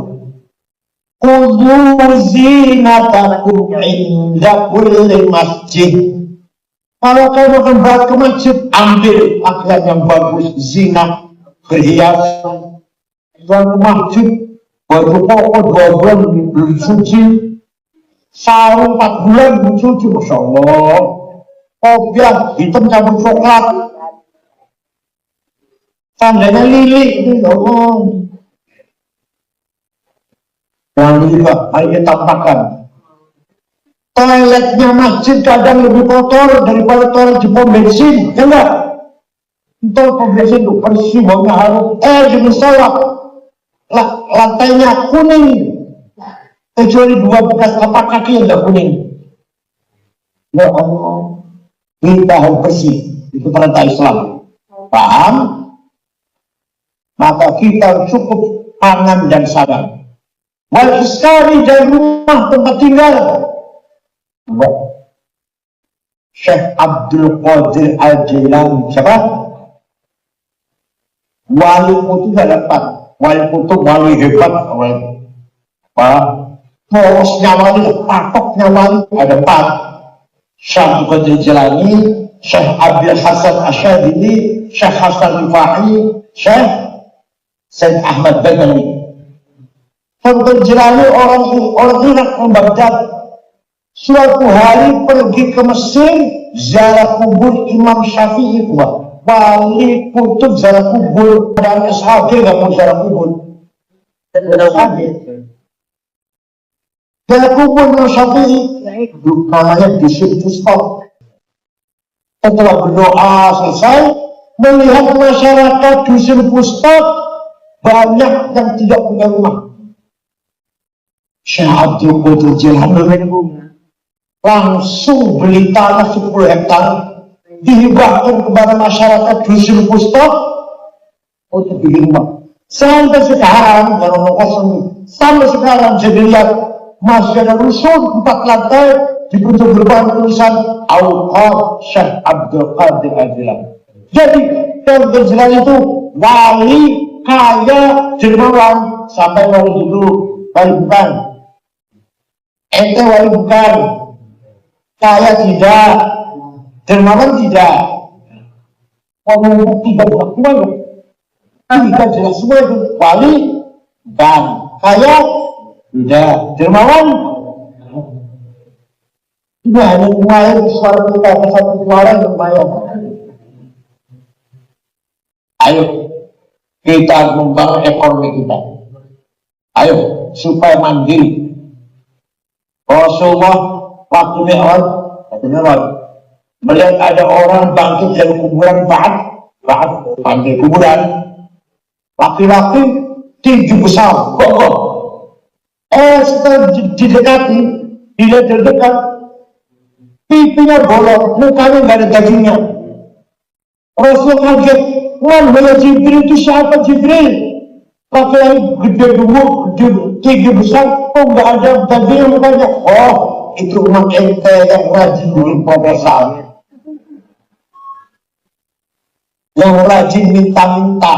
Khudhu zinatakum inda kulli masjid. Kalau kamu akan berangkat ke masjid, ambil pakaian yang bagus, zina, perhiasan. Dan masjid, baju koko 2 bulan belum suci, sarung 4 bulan belum suci, Masya Allah. Kopiah hitam campur coklat, tandanya lili, ya Allah. Yang juga, ayo kita tampakkan. Toiletnya masjid kadang lebih kotor daripada toilet di pom bensin, ya enggak? Toilet pom bensin itu bersih, baunya harum, di musola lantainya kuning, kecuali 2 bekas tapak kaki yang enggak kuning. Ya Allah, kita harus bersih, itu perintah Islam. Paham? Maka kita cukup pangan dan sabar. Wal iskari dan rumah tempat tinggal. Syekh Abdul Qadir Al-Jilani, siapa? Wali kutub ada 4. Wali kutub, wali hebat, porosnya wali, patoknya wali ada 4. Syekh Abdul Qadir Jilani, Syekh Abdul Hasan Asyadili, Syekh Hasan Rifa'i, Syekh Said Ahmad Badawi. Syekh Abdul Jilani orang Irak, orang Baghdad. Suatu hari pergi ke Mesir, ziarah kubur Imam Syafi'i itu, wali kutub ziarah kubur, dan SHG nggak mau ziarah kubur. Ziarah kubur Imam Syafi'i, namanya Dusun Fustok. Setelah berdoa selesai, melihat masyarakat Dusun Fustok banyak yang tidak punya rumah. Syekh Abdul Qadir Jilani langsung beli tanah 10 hektar, dihibahkan kepada masyarakat Dusun Fustok untuk bikin rumah. Sampai sekarang, sampai sekarang saya lihat masih ada rusun 4 lantai dibentuk berbahan tulisan Al-Qad Syekh Abdul Qadir Al-Jilani. Jadi Syekh Abdul Jilani itu wali kaya dermawan, sampai wali dulu wali bukan, ente wali bukan, kaya tidak, dermawan tidak, ngomong tidak semua, tidak jelas semua itu. Wali bukan, kaya tidak, dermawan tidak, hanya lumayan suara kita, satu suara yang lumayan. Ayo kita membangun ekonomi kita, ayo supaya mandiri. Rasulullah waktu Mi'raj melihat ada orang bangkit dari kuburan, bangkit kuburan, laki-laki tinggi besar, kokoh. Setelah didekati, dilihat dari dekat, pipinya bolong, mukanya nggak ada dagingnya. Rasul kaget, mana Jibril itu siapa Jibril? Laki-laki gede gemuk, tinggi besar, kok nggak ada dagingnya mukanya? Oh, itu umat ente yang rajin bikin proposal, yang rajin minta-minta.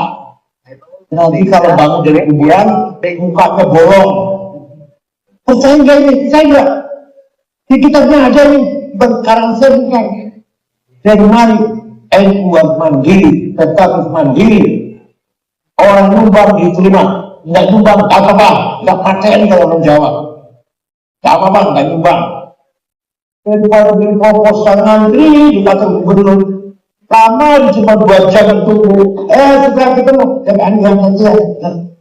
Nanti kalau bangun dari kuburan, mukanya bolong. Percaya nggak ini? Percaya nggak? Di kitabnya ada nih, sekarang saya bukan. Dari mari, NU harus mandiri, tetap harus mandiri. Orang nyumbang diterima, nggak nyumbang, nggak apa-apa, nggak paten kalau orang Jawa. Nggak apa-apa, nggak nyumbang. Daripada beli proposal ngantri di kantor gubernur, lama cuma 2 jam tunggu. Setelah ketemu, jangan nanti ya.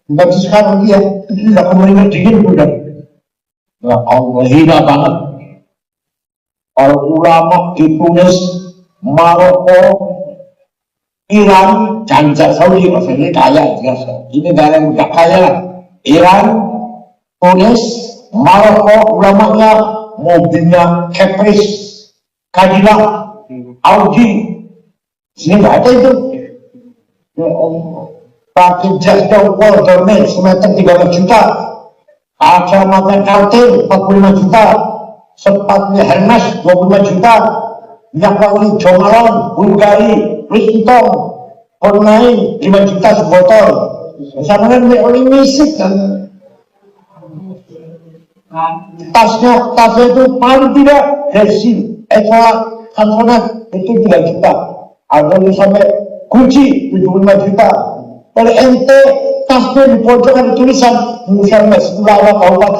Nggak bisa sekarang dia, nggak kemarin dingin udah. Ya Allah, hina banget. Kalau ulama di Tunis, Maroko, Iran, Janjar Saudi, maksudnya kaya jelas. Ini negara yang tidak kaya lah. Iran, Tunis, Maroko, ulamanya mobilnya Caprice, Cadillac, Audi. Sini nggak ada itu. Ya Allah. Pakai jas Walterman semeter 13 juta. Kacamata Cartier 45 juta. Sepatunya Hermes 25 juta. Minyak wangi Jo Malone, Bulgari, Louis Vuitton, Cornay 5 juta sebotol. Sama dengan oleh misik kan. Tasnya itu paling tidak Hershey, Eva, Samsonite itu 3 juta. Ada yang sampai Gucci 75 juta. Oleh ente tasnya di pojok ada tulisan Muhammad Sulawak Allah.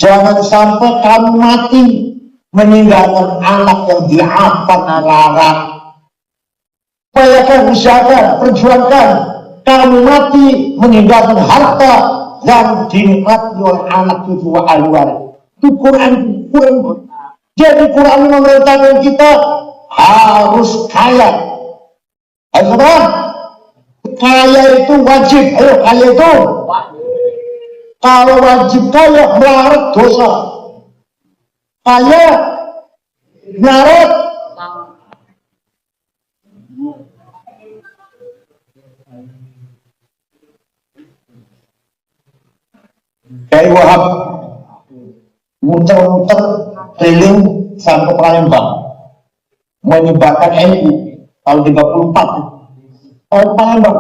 Jangan sampai kamu mati meninggalkan anak yang diapat larang. Upayakan, usahakan, perjuangkan. Kamu mati meninggalkan harta yang dinikmati oleh anak cucu ahli. Itu Quran. Jadi Quran memerintahkan kita harus kaya. Ayo, kaya itu wajib. Ayo, kaya itu. Kalau wajib kaya, melarat dosa. Kaya, melarat. Kiai Wahab muter-muter keliling sampai Palembang menyebarkan NU tahun 34 tahun Palembang.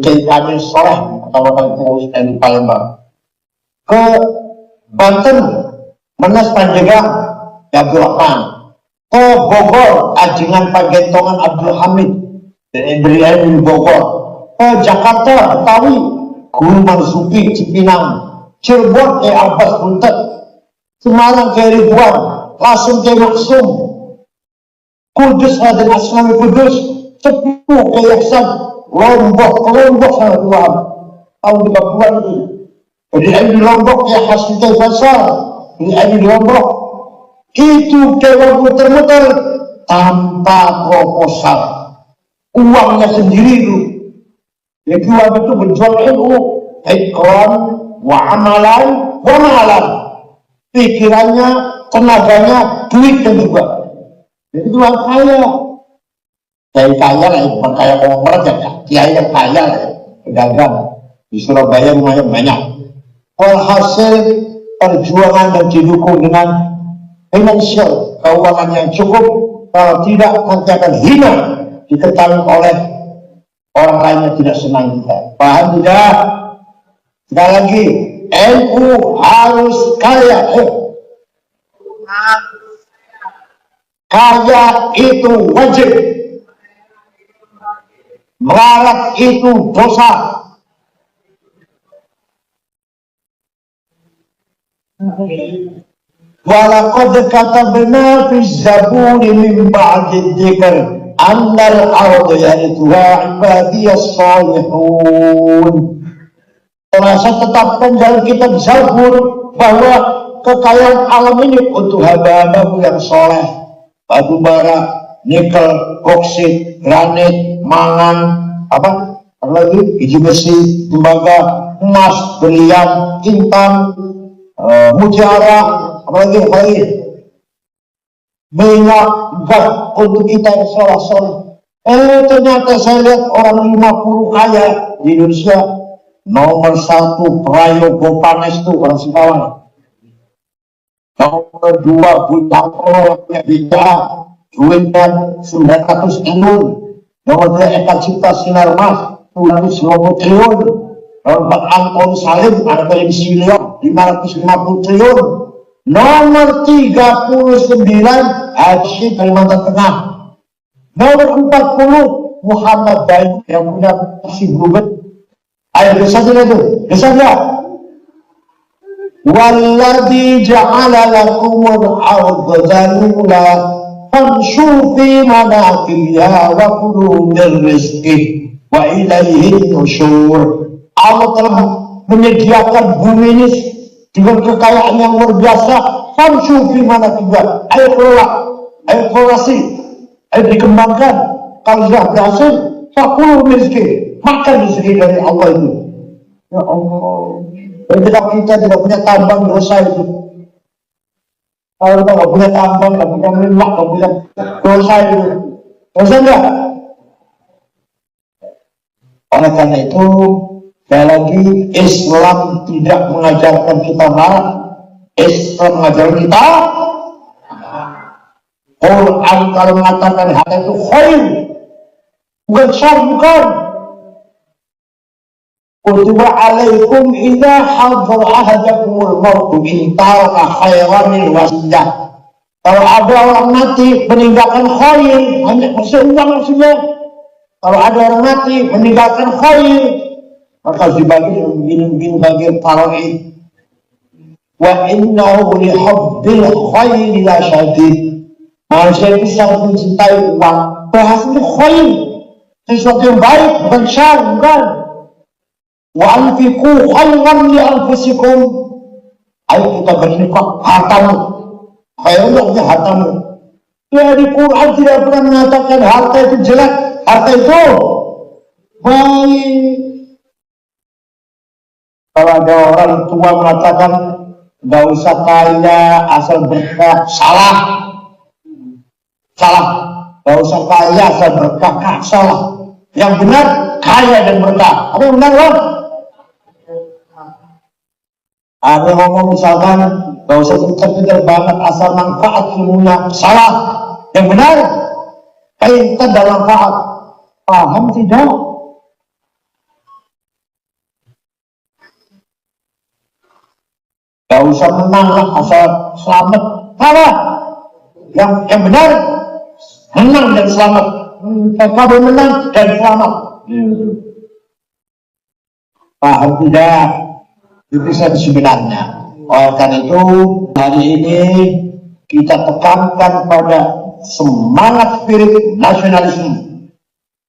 Kiai Kamil Soleh atau pengurus NU Palembang ke Banten, Menes Panjega Abdul Rahman, ke Bogor Ajingan Pagentongan Abdul Hamid dan Ibrahim di Bogor, ke Jakarta Betawi Guru Marzuki Cipinang, Cirebon Abbas Buntet, Semarang Ridwan, Lasem Maksum, Kudus Raden Asnawi Kudus, Cepu Yaksan, Lombok sama dua tahun 30-an itu. Jadi di Lombok ya Hasan Faisal, di Lombok itu Dewa muter-muter tanpa proposal, uangnya sendiri itu. Jadi waktu itu berjuang NU, ikram, wa amalan, wa malan. Pikirannya, tenaganya, duitnya juga. Jadi itu orang kaya. Kiai kaya lah, bukan kaya orang raja ya. Kiai yang kaya lah, pedagang. Di Surabaya rumahnya banyak. Walhasil perjuangan dan didukung dengan finansial, keuangan yang cukup. Kalau tidak, nanti akan hina diketahui oleh orang lain yang tidak senang kita. Paham tidak? Sekali lagi, NU harus kaya. Kaya itu wajib. Melarat itu dosa. Walaqad katabna fi zaburi min ba'di dzikr annal arda yarithuha ibadiyas salihun. Telah saya tetapkan dalam kitab Zabur bahwa kekayaan alam ini untuk hamba-hambaku yang soleh. Batu bara, nikel, boksit, granit, mangan, apa lagi, biji besi, tembaga, emas, berlian, intan, mutiara, apalagi minyak, gas untuk kita yang soleh. Ternyata saya lihat orang 50 kaya di Indonesia. Nomor 1 Prayogo Panes itu orang Singkawang. Nomor 2 Butako yang bisa duitnya 900 triliun, kemudian Eka Cipta Sinarmas 220 triliun, Pak Anton Salim ada televisi Leon 550 triliun, nomor 39 Haji Kalimantan Tengah, nomor 40 Muhammad Baik yang punya si Bluebird. Ayo bisa itu, bisa enggak? Walladzi ja'ala lakumul arda dhalula famshu fi manaqibiha wa kulu min rizqihi wa ilaihi nusyur. Allah telah menyediakan bumi ini dengan kekayaan yang luar biasa. Famshu fi manaqibiha, ayo kelola, ayo eksplorasi, ayo dikembangkan. Kalau sudah berhasil, fakulu min rizqihi, makan rezeki dari Allah itu. Ya Allah, kalau kita tidak punya tambang dosa itu. Kalau kita nggak punya tambang, nggak punya minyak, nggak punya dosa itu, dosa enggak? Oleh karena itu, sekali lagi Islam tidak mengajarkan kita marah. Islam mengajarkan kita Quran kalau mengatakan harta itu khair, bukan syar, bukan. Kutiba alaikum idza hadar ahadakumul mautu in taraka khairanil wasiyah. Kalau ada orang mati meninggalkan khair, hanya uang maksudnya. Kalau ada orang mati meninggalkan khair, maka dibagi bagi tarawih. Wa innahu li hubbil khairi la syadid. Manusia itu sangat mencintai uang. Bahasanya khair, sesuatu yang baik, bukan syar, bukan. Wa anfiqu khairan li anfusikum. Ayo kita berinfak hartamu. Khairnya hartamu. Ya, di Quran tidak pernah mengatakan harta itu jelek, harta itu baik. Kalau ada orang tua mengatakan nggak usah kaya asal berkah, salah. Nggak usah kaya asal berkah, salah. Yang benar kaya dan berkah. Apa yang benar, Bang? Ada ngomong misalkan gak usah pintar-pintar banget asal manfaat ilmunya, salah. Yang benar pintar dan manfaat. Paham tidak? Gak usah menang asal selamat, salah. Yang benar menang dan selamat. PKB menang dan selamat. Paham tidak? Itu sebenarnya. Oleh karena itu hari ini kita tekankan pada semangat spirit nasionalisme,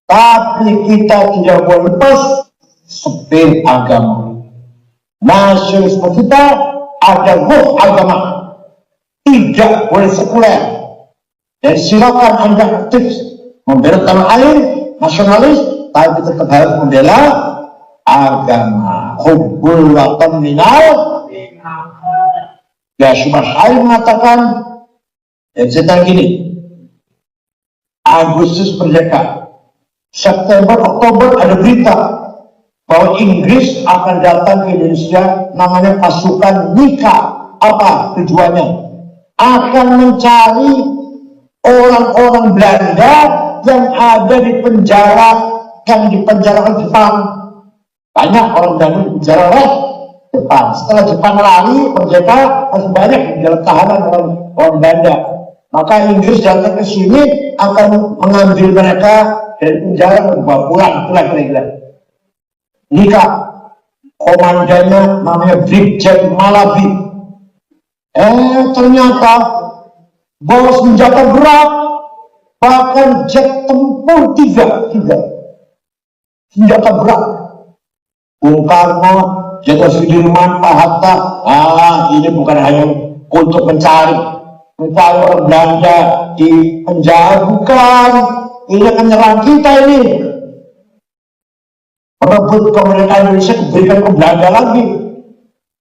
tapi kita tidak boleh lepas spirit agama. Nasionalisme kita ada ruh agama, tidak boleh sekuler. Dan silakan Anda aktif membela tanah air, nasionalis, tapi tetap harus membela agama. Hubbul watan minal. Ya, Syumah Syahir mengatakan tentang gini, Agustus merdeka, September, Oktober ada berita bahwa Inggris akan datang ke Indonesia, namanya pasukan Nika. Apa tujuannya? Akan mencari orang-orang Belanda yang ada di penjara, yang dipenjarakan Jepang. Banyak orang Belanda di penjara oleh Jepang. Setelah Jepang lari, merdeka, masih banyak di dalam tahanan orang Belanda. Maka Inggris datang ke sini akan mengambil mereka dari penjara dan membawa pulang. Itulah kira-kira. Nika, komandannya namanya Brigjen Malabi. Ternyata bawa senjata berat, bahkan jet tempur tiga senjata berat. Bung Karno, Jenderal Sudirman, Pak Hatta, ini bukan hanya untuk mencari orang Belanda di penjara, bukan. Ini akan menyerang kita ini. Merebut kemerdekaan Indonesia, diberikan ke Belanda lagi.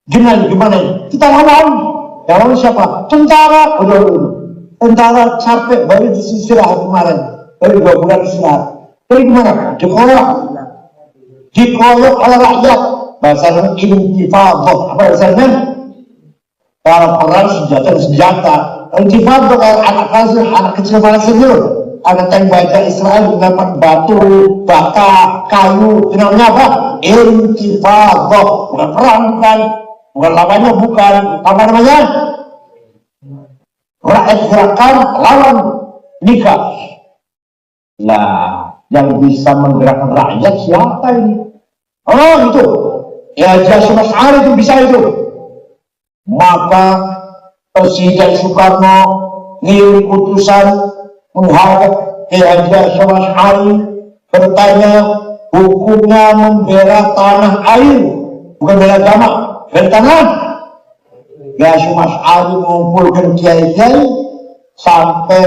Gimana? Kita lawan. Yang lawan siapa? Tentara. Tentara capek, baru istirahat kemarin. Baru 2 bulan istirahat. Jadi gimana? Dikeroyok oleh rakyat. Bahasanya intifadah. Apa bahasanya? Kalau perang senjata. Intifada kayak anak kecil Palestina itu. Ada tank baja Israel dapat batu, bata, kayu, itu namanya apa? Intifada, bukan perang, bukan lawannya, bukan apa namanya? Rakyat gerakan lawan nikah. Nah, yang bisa menggerakkan rakyat siapa ini? Oh itu, ya Haji Asy'ari itu bisa itu. Maka Presiden Soekarno ngirim putusan menghadap ke Haji Asy'ari bertanya hukumnya membela tanah air, bukan bela agama, bela tanah. Ya Asy'ari mengumpulkan kiai-kiai sampai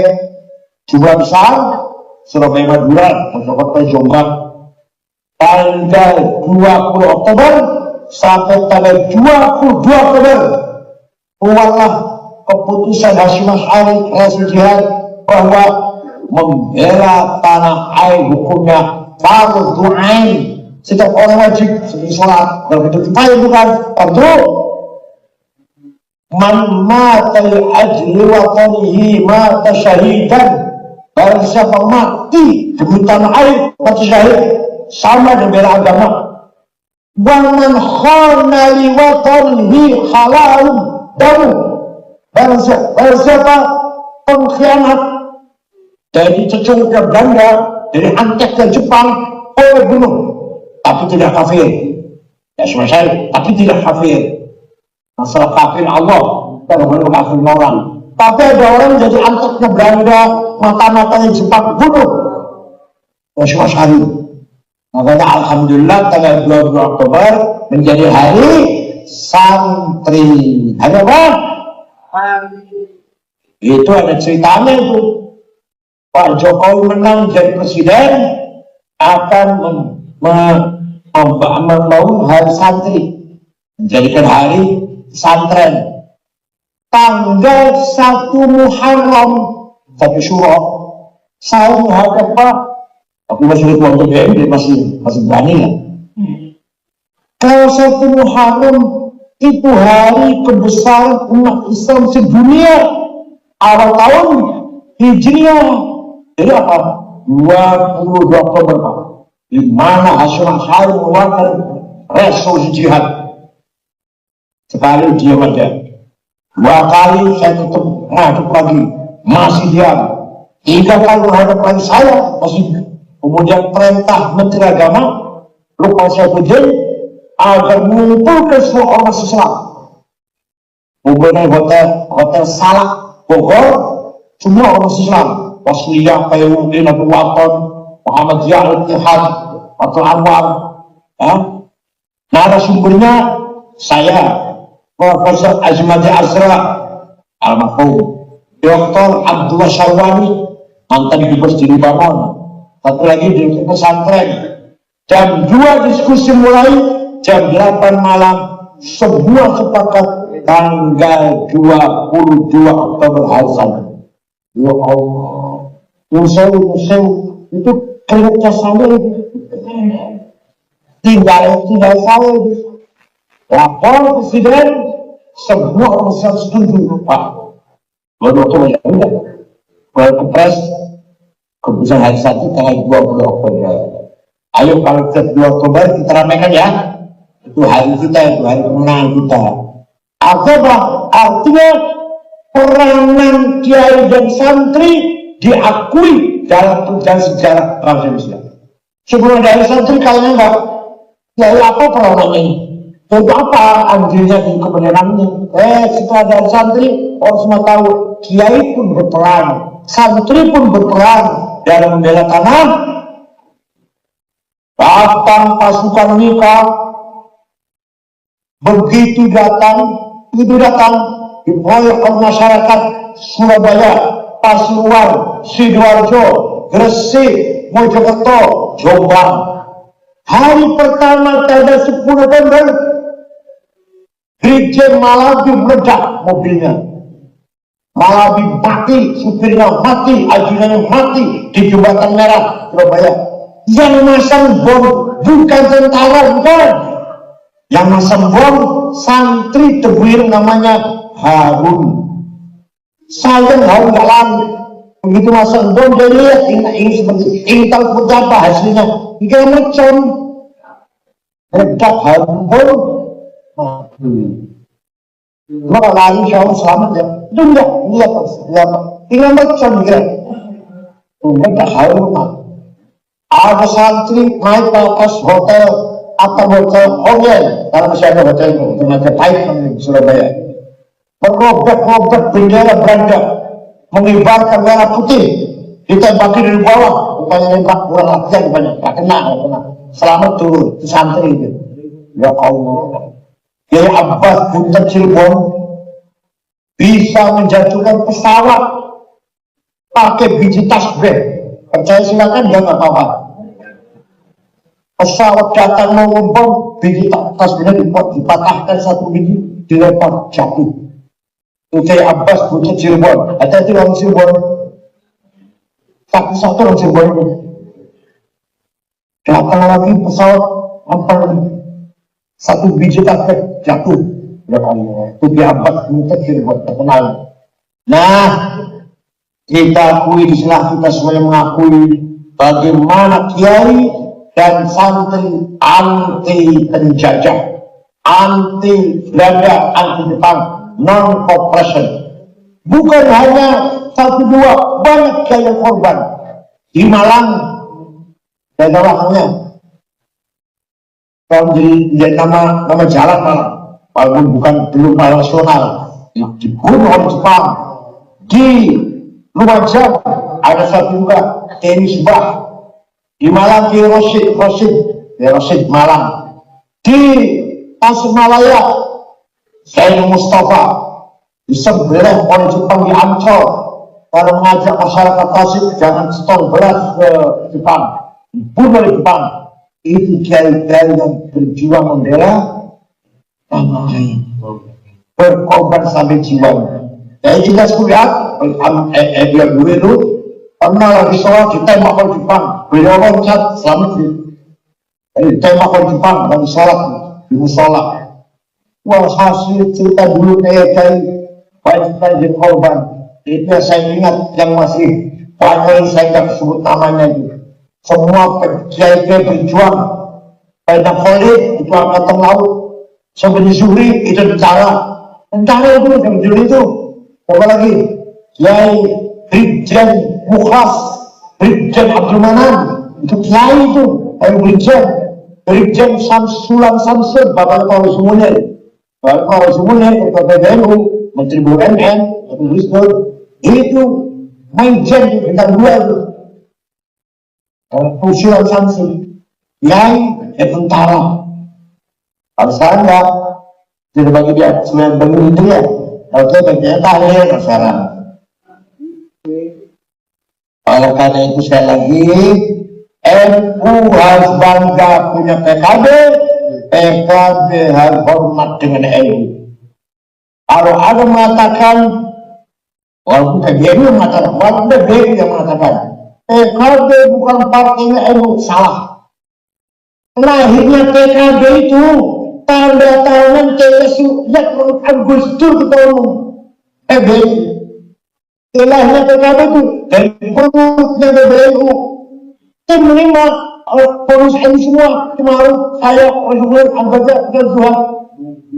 jumlah besar Surabaya Madura dan Kota Jombang tanggal 20 Oktober sampai tanggal 22 Oktober keluarlah keputusan Hasyim Asy'ari Rasul Jihad bahwa membela tanah air hukumnya fardhu ain, setiap orang wajib seperti sholat dan itu kifayah bukan fardu. Man mata li ajli watanihi mata syahidan, barang siapa mati demi tanah air mati syahid sama dengan bela agama. Wa man khana li watanihi halalun damu, barang siapa pengkhianat dari cecung ke Belanda, dari Antek ke Jepang, oleh bunuh tapi tidak kafir. Ya selesai, tapi tidak kafir. Masalah kafir Allah, kita bukan kafir orang. Tapi ada orang jadi Antek ke Belanda, mata-matanya Jepang, bunuh. Ya Asy'ari. Makanya Alhamdulillah tanggal 22 Oktober menjadi hari santri. Hari apa? Itu ada ceritanya itu. Pak Jokowi menang jadi presiden akan membangun hari santri, menjadikan hari pesantren. Tanggal 1 Muharram, 1 Syuro, saya menghadap Pak, aku masih ketua BPM, masih berani ya. Kalau 1 Muharram itu hari kebesaran umat Islam sedunia, awal tahun Hijriah. Jadi apa? 22 Oktober Pak, di mana Hasyim Asy'ari mengeluarkan resolusi jihad. Sekali diam aja, 2 kali saya tetap menghadap lagi, masih diam. 3 kali menghadap lagi saya masih. Kemudian perintah Menteri Agama Lukman Saifuddin agar mengumpulkan semua ormas Islam, mengumpulkan hotel Salak Bogor, semua ormas Islam, Wasliyah, PUI, Nahdlatul Wathon, Muhammadiyah, Al-Ittihad, atau Anwar. Narasumbernya saya, Profesor Azmadi Azra almarhum, Dr. Abdullah Syarwani, mantan dubes di Libanon, satu lagi di pesantren. Jam 2 diskusi mulai, jam 8 malam semua sepakat tanggal 22 Oktober hari santri. Ya Allah, Museum itu keringatnya saya tinggal saya lapor presiden, semua orang setuju Pak. Lalu ya udah, kalau ke pres keputusan hari santri tanggal 20 Oktober. Ayo kalau ke 2 Oktober kita ramaikan ya, itu hari kita, itu hari kemenangan kita. Apa? Artinya peranan kiai dan santri diakui dalam perjalanan sejarah bangsa Indonesia. Sebelum dari santri kalian enggak, kiai apa peranannya ini? Untuk apa andilnya di kebenaran ini? Setelah dari santri, orang semua tahu kiai pun berperan, santri pun berperan dalam membela tanah. Datang pasukan nikah, begitu datang, itu datang diproyek oleh masyarakat Surabaya, Pasuruan, Sidoarjo, Gresik, Mojokerto, Jombang. Hari pertama tanggal 10 November, Brigjen Malabi meledak mobilnya. Malabi mati, supirnya mati, ajudannya mati di Jembatan Merah, Surabaya. Yang masang bom bukan tentara, bukan. Yang masang bom santri Tebuireng namanya Harun. Saya harus jalan. Begitu masuk dong, dia lihat ingin seperti ingin tahu seperti apa hasilnya. Jika mercon, redak hampir, maka lari jauh selamat ya. Itu enggak, lihat tinggal mercon ya. Redak hampir. Ada santri naik ke atas hotel atau hotel Orient, kalau masih ada hotel itu, dengan terbaik di Surabaya. Merobek-robek bendera Belanda, mengibarkan merah putih, ditembaki dari bawah, bukannya nembak kurang latihan, bukannya nggak kena. Selamat turun, itu santri itu. Ya Allah, Kiai Abbas Buntet Cirebon bisa menjatuhkan pesawat pakai biji tasbih. Percaya silakan, ya nggak apa-apa. Pesawat datang mau ngumpul, biji tasbihnya dipatahkan satu biji, dilempar jatuh. Kiai Abbas Buntet Cirebon, hati-hati orang Cirebon, satu orang Cirebon itu datang lagi pesawat lempar satu biji tasbih jatuh. Ya Allah, itu Kiai Abbas Buntet Cirebon terkenal. Nah, kita akui, disinilah kita semuanya mengakui bagaimana kiai dan santri anti penjajah, anti Belanda, anti Jepang, non-cooperation. Bukan hanya satu dua, banyak kiai korban. Di Malang, saya tahu orangnya, kalau jadi nama jalan Malang, walaupun bukan belum nasional, dibunuh oleh Jepang. Di Lumajang ada satu juga tenis bah. Di Malang di Rosid Malang. Di Tasikmalaya Sayyid Mustafa disembelih oleh Jepang di Ancol karena mengajak masyarakat Tasik jangan setor beras ke Jepang, dibunuh oleh Jepang. Itu kiai-kiai yang berjuang membela tanah air, berkorban sampai jiwanya. Jadi kita lihat dia dulu itu pernah lagi sholat ditembak oleh Jepang, beliau loncat selamat. Jadi ditembak oleh Jepang lagi sholat di musola. Wah, hasil cerita dulu kayak banyak jadi korban. Itu saya ingat yang masih banyak saya nggak sebut namanya itu. Semua kiai-kiai berjuang. Banyak Khalid itu angkatan laut, sampai Zuhri itu tentara itu yang itu. Apa lagi? Kiai Brigjen Mukhlas, Brigjen Abdul Manan, itu kiai itu, Brigjen Sulam Samsun, Bapak Kapolri Sumunir, Ketua PBNU, Menteri BUMN, itu Majen di bintang 2 itu. Kalau Sulam Samsun, kiai tentara. Kalau sekarang enggak, jadi bagi dia sebenarnya bagi itu ya. Kalau dia bagian tahlil sekarang. Oleh karena itu sekali lagi, NU harus bangga punya PKB, PKB harus hormat dengan NU. Kalau ada mengatakan, walaupun PBNU yang mengatakan, walaupun PBNU yang mengatakan, PKB bukan partainya NU, salah. Lahirnya PKB itu tanda tangan CSU yang Agus Dur ketua umum PBNU. Lahirnya PKB itu dari perutnya PBNU. Saya menerima pengurus ini semua kemarin saya oleh anggota dan Tuhan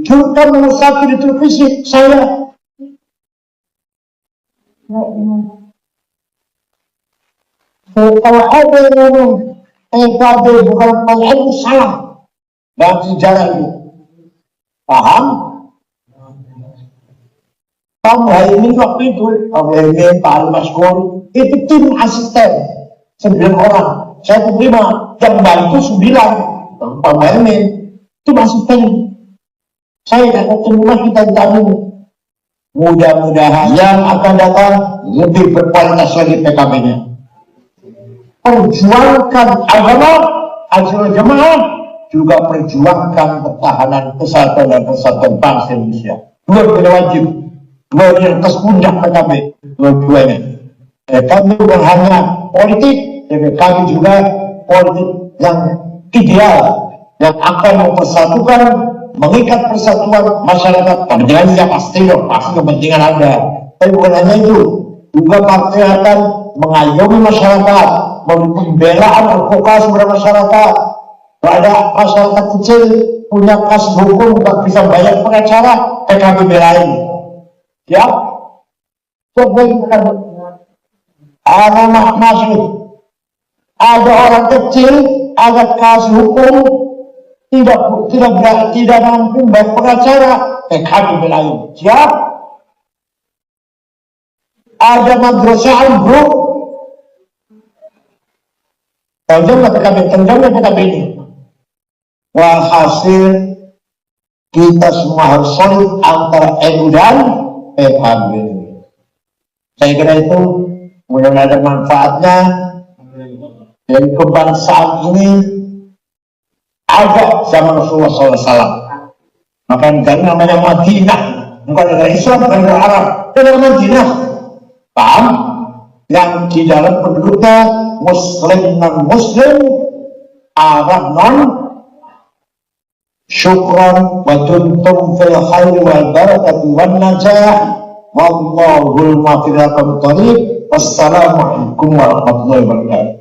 juga mengusapkan di televisi saya. Kalau ada yang ngomong PKB bukan PBNU, salah dalam sejarah itu. Paham? Kamu hari ini waktu itu, Pak Muhyiddin, Pak Ali Maskur, itu tim asisten 9 orang. Saya terima yang bantu 9. Pak Muhyiddin itu asisten. Saya dapat terima kita ditanggung. Mudah-mudahan yang akan datang lebih berkualitas lagi PKB-nya. Perjuangkan agama, Al-Sunnah Jamaah, juga perjuangkan pertahanan kesatuan dan persatuan bangsa Indonesia. Dua-duanya wajib. Dua-duanya yang kesepundak PKB. Dua-duanya. Kami bukan hanya politik, tapi kami juga politik yang ideal, yang akan mempersatukan, mengikat persatuan masyarakat. Kepentingan pasti kepentingan ada. Tapi bukan hanya itu, juga partai akan mengayomi masyarakat, memberi pembelaan advokasi kepada masyarakat. Kalau ada masyarakat kecil punya kasus hukum tak bisa bayar pengacara, PKB belain. Ya, coba kita anak masuk. Ada orang kecil, ada kasus hukum, tidak mampu bayar pengacara, PKB belain. Siap? Ada madrasah ambruk, tentunya PKB ini. Walhasil kita semua harus solid antara NU dan PKB. Saya kira itu mudah-mudahan ada manfaatnya. Dari kebangsaan ini ada zaman Rasulullah SAW. Maka negara namanya Madinah, bukan negara Islam, bukan negara Arab, negara Madinah. Paham? Yang di dalam penduduknya Muslim non-Muslim, Arab non. Syukran wa tuntum fil khairi wal barakati wan najah wallahul maghfiratul thariq. Wassalamualaikum warahmatullahi wabarakatuh.